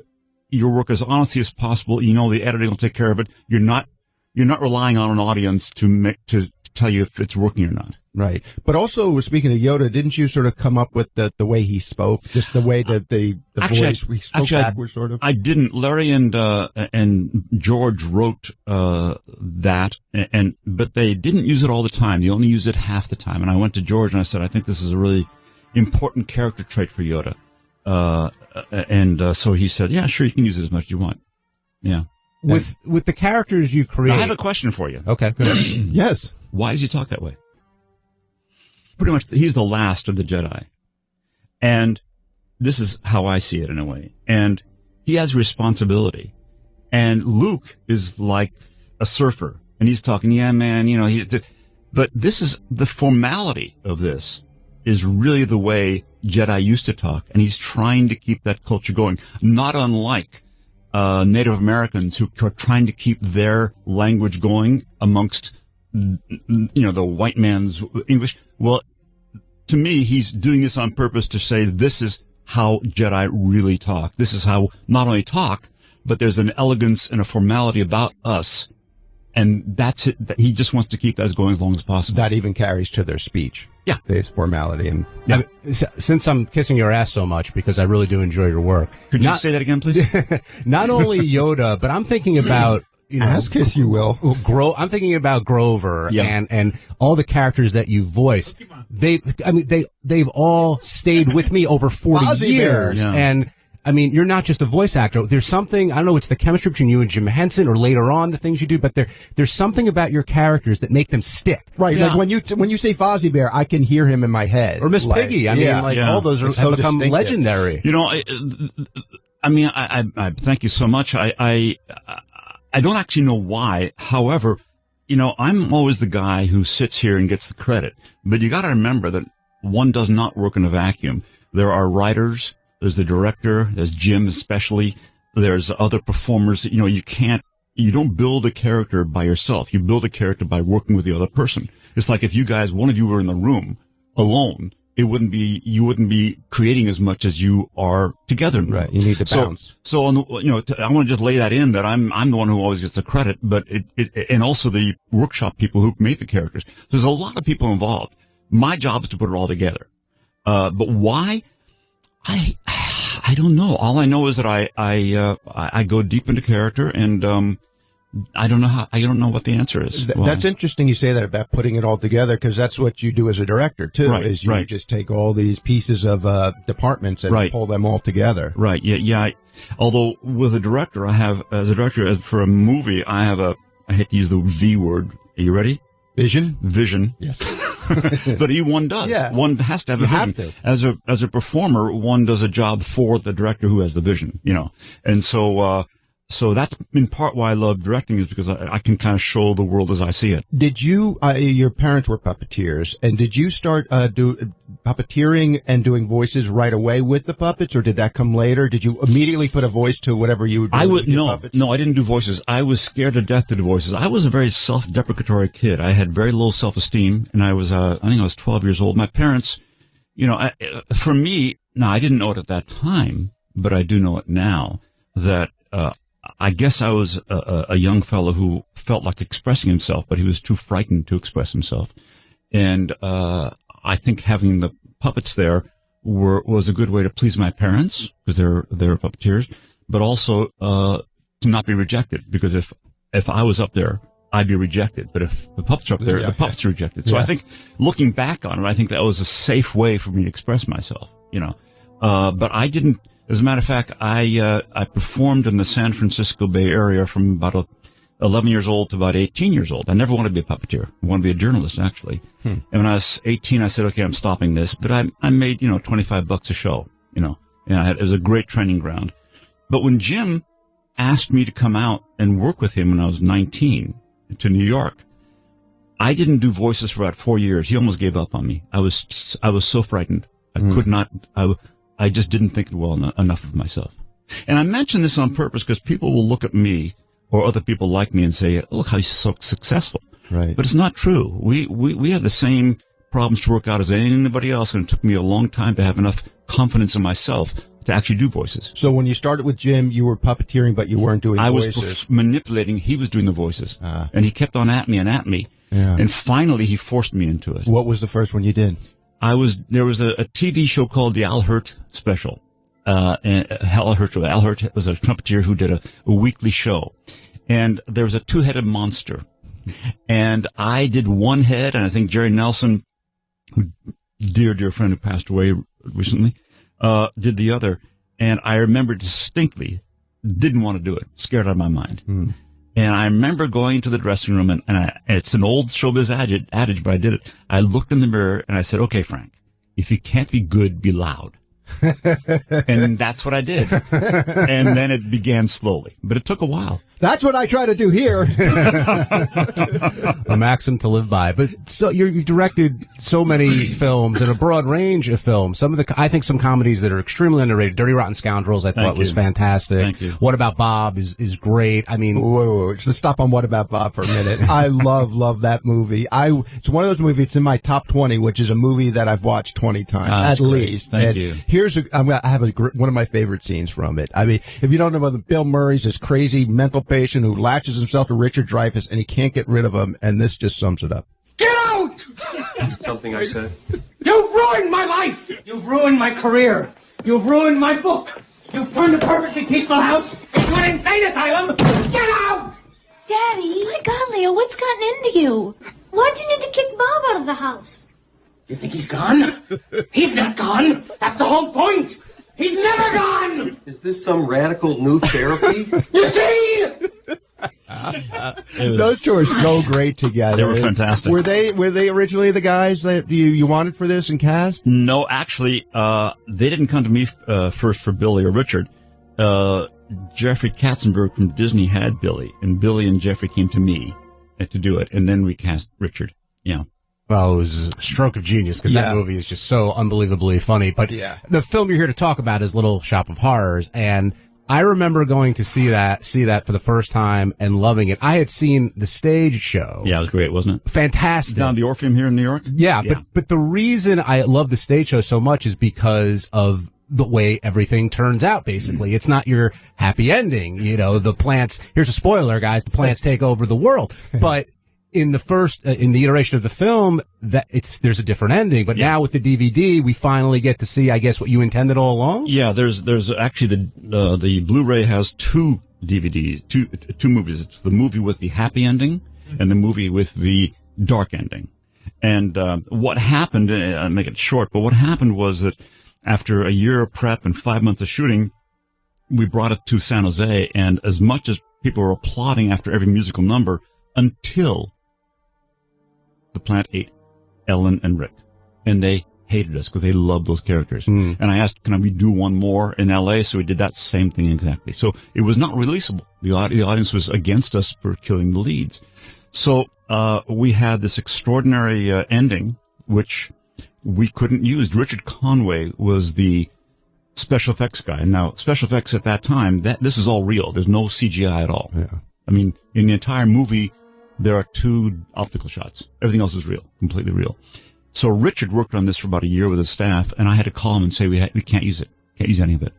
your work as honestly as possible. You know the editing will take care of it. You're not relying on an audience to tell you if it's working or not. Right. But also, speaking of Yoda, didn't you sort of come up with the way he spoke, just the way that the voice he spoke backwards, sort of? I didn't. Larry and George wrote that, but they didn't use it all the time. They only used it half the time. And I went to George and I said, I think this is a really important character trait for Yoda. So he said, yeah, sure, you can use it as much as you want. Yeah. With the characters you create. I have a question for you. Okay. Good. Yes. Why does he talk that way? Pretty much, he's the last of the Jedi. And this is how I see it in a way. And he has responsibility. And Luke is like a surfer. And he's talking, yeah, man, but this is the formality of this is really the way Jedi used to talk. And he's trying to keep that culture going. Not unlike Native Americans who are trying to keep their language going amongst, the white man's English. Well, to me, he's doing this on purpose to say this is how Jedi really talk. This is how not only talk, but there's an elegance and a formality about us. And that's it. He just wants to keep that going as long as possible. That even carries to their speech. Yeah. There's formality. And yeah. I mean, since I'm kissing your ass so much, because I really do enjoy your work. Could you say that again, please? Not only Yoda, but I'm thinking about ask if you will. I'm thinking about Grover and all the characters that you voice. They've all stayed with me over 40 Fozzie years. Bear. And I mean, you're not just a voice actor. There's something, I don't know, it's the chemistry between you and Jim Henson or later on the things you do, but there's something about your characters that make them stick. Right. Like when you say Fozzie Bear, I can hear him in my head. Or Miss Piggy. I mean, all those have become legendary. You know, I thank you so much. I don't actually know why. However, you know, I'm always the guy who sits here and gets the credit. But you got to remember that one does not work in a vacuum. There are writers, there's the director, there's Jim especially, there's other performers. You know, you don't build a character by yourself. You build a character by working with the other person. It's like if one of you were in the room alone, you wouldn't be creating as much as you are together. Right. You need to bounce. So on I want to just lay that in that I'm the one who always gets the credit, but and also the workshop people who made the characters. So there's a lot of people involved. My job is to put it all together. But why? I don't know. All I know is that I go deep into character, and I don't know what the answer is. That's interesting you say that about putting it all together, because that's what you do as a director too. Right, is you just take all these pieces of departments and pull them all together. Right. Yeah. Although with a director, for a movie, I hate to use the V word. Are you ready? Vision. Yes. But one does. Yeah. One has to have a vision. As a performer, one does a job for the director who has the vision, you know. And so that's in part why I love directing, is because I can kind of show the world as I see it. Did you, your parents were puppeteers, and did you start puppeteering and doing voices right away with the puppets, or did that come later? Did you immediately put a voice to whatever you would do with your puppets? No, I didn't do voices. I was scared to death to do voices. I was a very self-deprecatory kid. I had very low self-esteem, and I think I was 12 years old. My parents, you know, for me, now I didn't know it at that time, but I do know it now, that, I guess I was a young fellow who felt like expressing himself, but he was too frightened to express himself. And I think having the puppets there was a good way to please my parents, because they're puppeteers, but also to not be rejected, because if I was up there, I'd be rejected. But if the puppets are up there, the puppets are rejected. So I think looking back on it, I think that was a safe way for me to express myself, you know. But I didn't. As a matter of fact, I performed in the San Francisco Bay Area from about 11 years old to about 18 years old. I never wanted to be a puppeteer. I wanted to be a journalist, actually. And when I was 18, I said, okay, I'm stopping this. But I made, $25 a show, and it was a great training ground. But when Jim asked me to come out and work with him when I was 19 to New York, I didn't do voices for about 4 years. He almost gave up on me. I was so frightened. I could not, I just didn't think well enough of myself. And I mention this on purpose because people will look at me or other people like me and say, look how he's so successful. Right. But it's not true. We have the same problems to work out as anybody else, and it took me a long time to have enough confidence in myself to actually do voices. So when you started with Jim, you were puppeteering, but you weren't doing voices. I was manipulating. He was doing the voices. And he kept on at me. Yeah. And finally, he forced me into it. What was the first one you did? There was a TV show called the Al Hirt Special. And Al Hirt was a trumpeter who did a weekly show. And there was a two-headed monster. And I did one head, and I think Jerry Nelson, who dear friend who passed away recently, did the other. And I remember distinctly, didn't want to do it, scared out of my mind. And I remember going into the dressing room, and it's an old showbiz adage, but I did it. I looked in the mirror, and I said, okay, Frank, if you can't be good, be loud. And that's what I did. And then it began slowly, but it took a while. That's what I try to do here. A maxim to live by. But so you've directed so many films and a broad range of films. I think some comedies that are extremely underrated. Dirty Rotten Scoundrels, I thought was fantastic. Thank you. What About Bob is great. I mean, whoa. Just stop on What About Bob for a minute. I love that movie. It's one of those movies. It's in my top 20, which is a movie that I've watched 20 times at least. Thank you. I have one of my favorite scenes from it. I mean, if you don't know about Bill Murray's this crazy mental patient who latches himself to Richard Dreyfuss and he can't get rid of him, and this just sums it up. Get out! Something I said. You've ruined my life! You've ruined my career! You've ruined my book! You've turned a perfectly peaceful house into an insane asylum! Get out! Daddy! My God, Leo, what's gotten into you? Why'd you need to kick Bob out of the house? You think he's gone? He's not gone. That's the whole point. He's never gone. Is this some radical new therapy? You see? Those two are so great together. They were fantastic. Were they originally the guys that you wanted for this and cast? No, actually, they didn't come to me first for Billy or Richard. Jeffrey Katzenberg from Disney had Billy, and Billy and Jeffrey came to me to do it, and then we cast Richard. Yeah. Well, it was a stroke of genius because that movie is just so unbelievably funny. But the film you're here to talk about is Little Shop of Horrors, and I remember going to see that for the first time and loving it. I had seen the stage show. Yeah, it was great, wasn't it? Fantastic. Down at the Orpheum here in New York? Yeah. But the reason I love the stage show so much is because of the way everything turns out, basically. It's not your happy ending. You know, the plants, here's a spoiler, guys, the plants take over the world. But in the first, in the iteration of the film, there's a different ending. But now with the DVD, we finally get to see, I guess, what you intended all along. Yeah, there's actually the Blu-ray has two DVDs, two movies. It's the movie with the happy ending and the movie with the dark ending. And what happened, I'll make it short, but what happened was that after a year of prep and 5 months of shooting, we brought it to San Jose, and as much as people were applauding after every musical number, until the plant ate Ellen and Rick, and they hated us because they loved those characters. And I asked, can we do one more in L.A.? So we did that same thing exactly. So it was not releasable. The audience was against us for killing the leads. So we had this extraordinary ending, which we couldn't use. Richard Conway was the special effects guy. Now, special effects at that time, this is all real. There's no CGI at all. Yeah. I mean, in the entire movie, there are 2 optical shots. Everything else is real, completely real. So Richard worked on this for about a year with his staff, and I had to call him and say, we can't use it. Can't use any of it.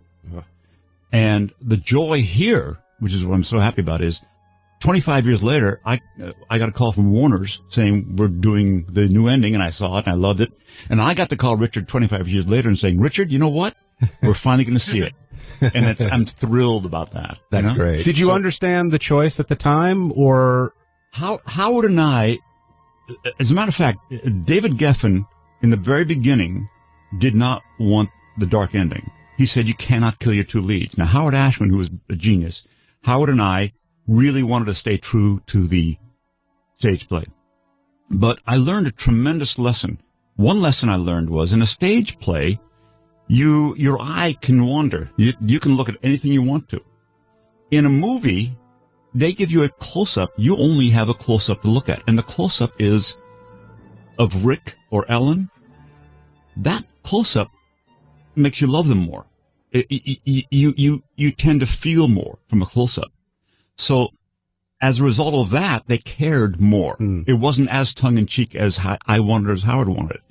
And the joy here, which is what I'm so happy about, is 25 years later, I got a call from Warner's saying we're doing the new ending, and I saw it, and I loved it. And I got to call Richard 25 years later and saying, Richard, you know what? We're finally going to see it. And I'm thrilled about that. That's great. Did you understand the choice at the time, or... Howard and I, as a matter of fact, David Geffen, in the very beginning, did not want the dark ending. He said, you cannot kill your 2 leads. Now, Howard Ashman, who was a genius, Howard and I really wanted to stay true to the stage play. But I learned a tremendous lesson. One lesson I learned was, in a stage play, your eye can wander. You can look at anything you want to. In a movie, they give you a close-up. You only have a close-up to look at. And the close-up is of Rick or Ellen. That close-up makes you love them more. You tend to feel more from a close-up. So as a result of that, they cared more. It wasn't as tongue-in-cheek as I wanted, as Howard wanted it.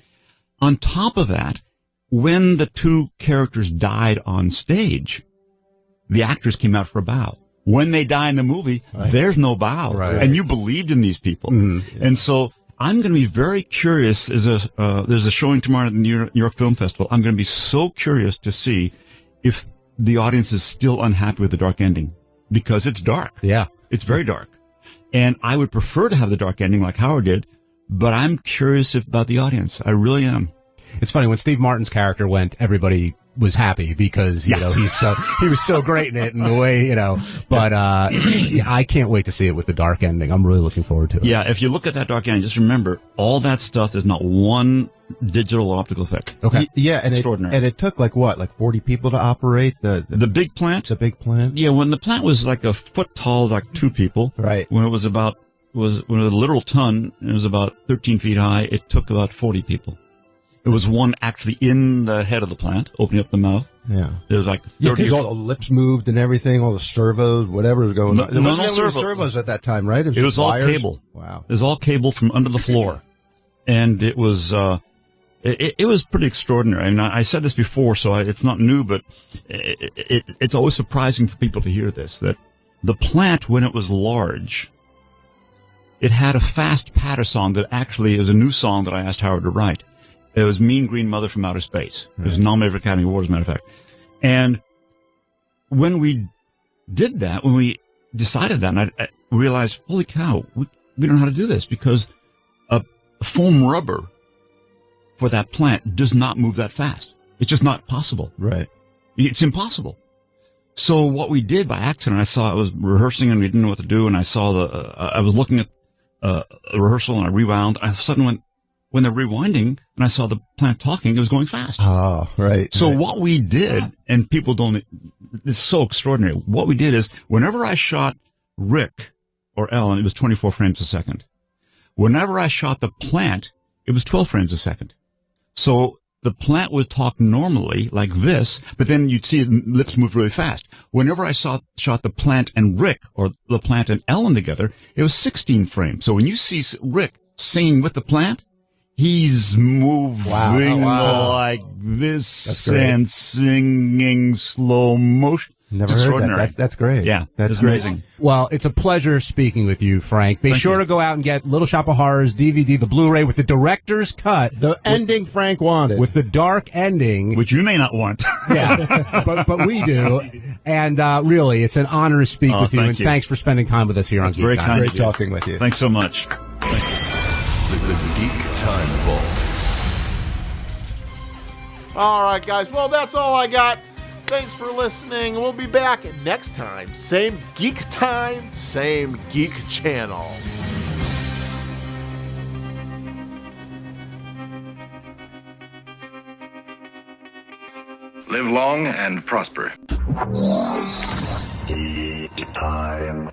On top of that, when the 2 characters died on stage, the actors came out for a bow. When they die in the movie, there's no bow. And you believed in these people. And so I'm going to be very curious. There's a showing tomorrow at the New York Film Festival. I'm going to be so curious to see if the audience is still unhappy with the dark ending, because it's dark. Yeah. It's very dark. And I would prefer to have the dark ending like Howard did, but I'm curious about the audience. I really am. It's funny, when Steve Martin's character went, everybody was happy because, you know, he was so great in it, and the way, you know, but, I can't wait to see it with the dark ending. I'm really looking forward to it. Yeah. If you look at that dark ending, just remember all that stuff is not one digital or optical effect. Okay. Yeah. And extraordinary. It took like 40 people to operate the big plant? The big plant? Yeah. When the plant was like a foot tall, like 2 people. Right. When it was when it was a literal ton, it was about 13 feet high. It took about 40 people. It was one actually in the head of the plant, opening up the mouth. Yeah. There was like 30. Yeah, because all the lips moved and everything, all the servos, whatever was going on. There wasn't servos at that time, right? It was all cable. Wow. It was all cable from under the floor. And it was, it was pretty extraordinary. And I said this before, so it's not new, but it's always surprising for people to hear this, that the plant, when it was large, it had a fast patter song that actually is a new song that I asked Howard to write. It was Mean Green Mother from Outer Space. It was nominated for Academy Award, as a matter of fact. And when we did that, when we decided that, and realized, holy cow, we don't know how to do this because foam rubber for that plant does not move that fast. It's just not possible. Right. It's impossible. So what we did by accident, I was rehearsing and we didn't know what to do, and I saw I was looking at a rehearsal and I rewound. I suddenly when they're rewinding and I saw the plant talking, it was going fast. Oh, right. So right. what we did, and people don't, it's so extraordinary. What we did is whenever I shot Rick or Ellen, it was 24 frames a second. Whenever I shot the plant, it was 12 frames a second. So the plant would talk normally like this, but then you'd see the lips move really fast. Whenever I shot the plant and Rick, or the plant and Ellen together, it was 16 frames. So when you see Rick singing with the plant, he's moving like this and singing slow motion. Never heard that. That's great. Yeah, that's amazing. Well, it's a pleasure speaking with you, Frank. Be sure to go out and get Little Shop of Horrors DVD, the Blu-ray with the director's cut. The ending Frank wanted. With the dark ending. Which you may not want. Yeah, but we do. And really, it's an honor to speak with you. And thanks for spending time with us here on Geek Time. Great talking with you. Thanks so much. The Geek Time Vault. All right, guys. Well, that's all I got. Thanks for listening. We'll be back next time. Same Geek Time, same Geek Channel. Live long and prosper. Geek Time.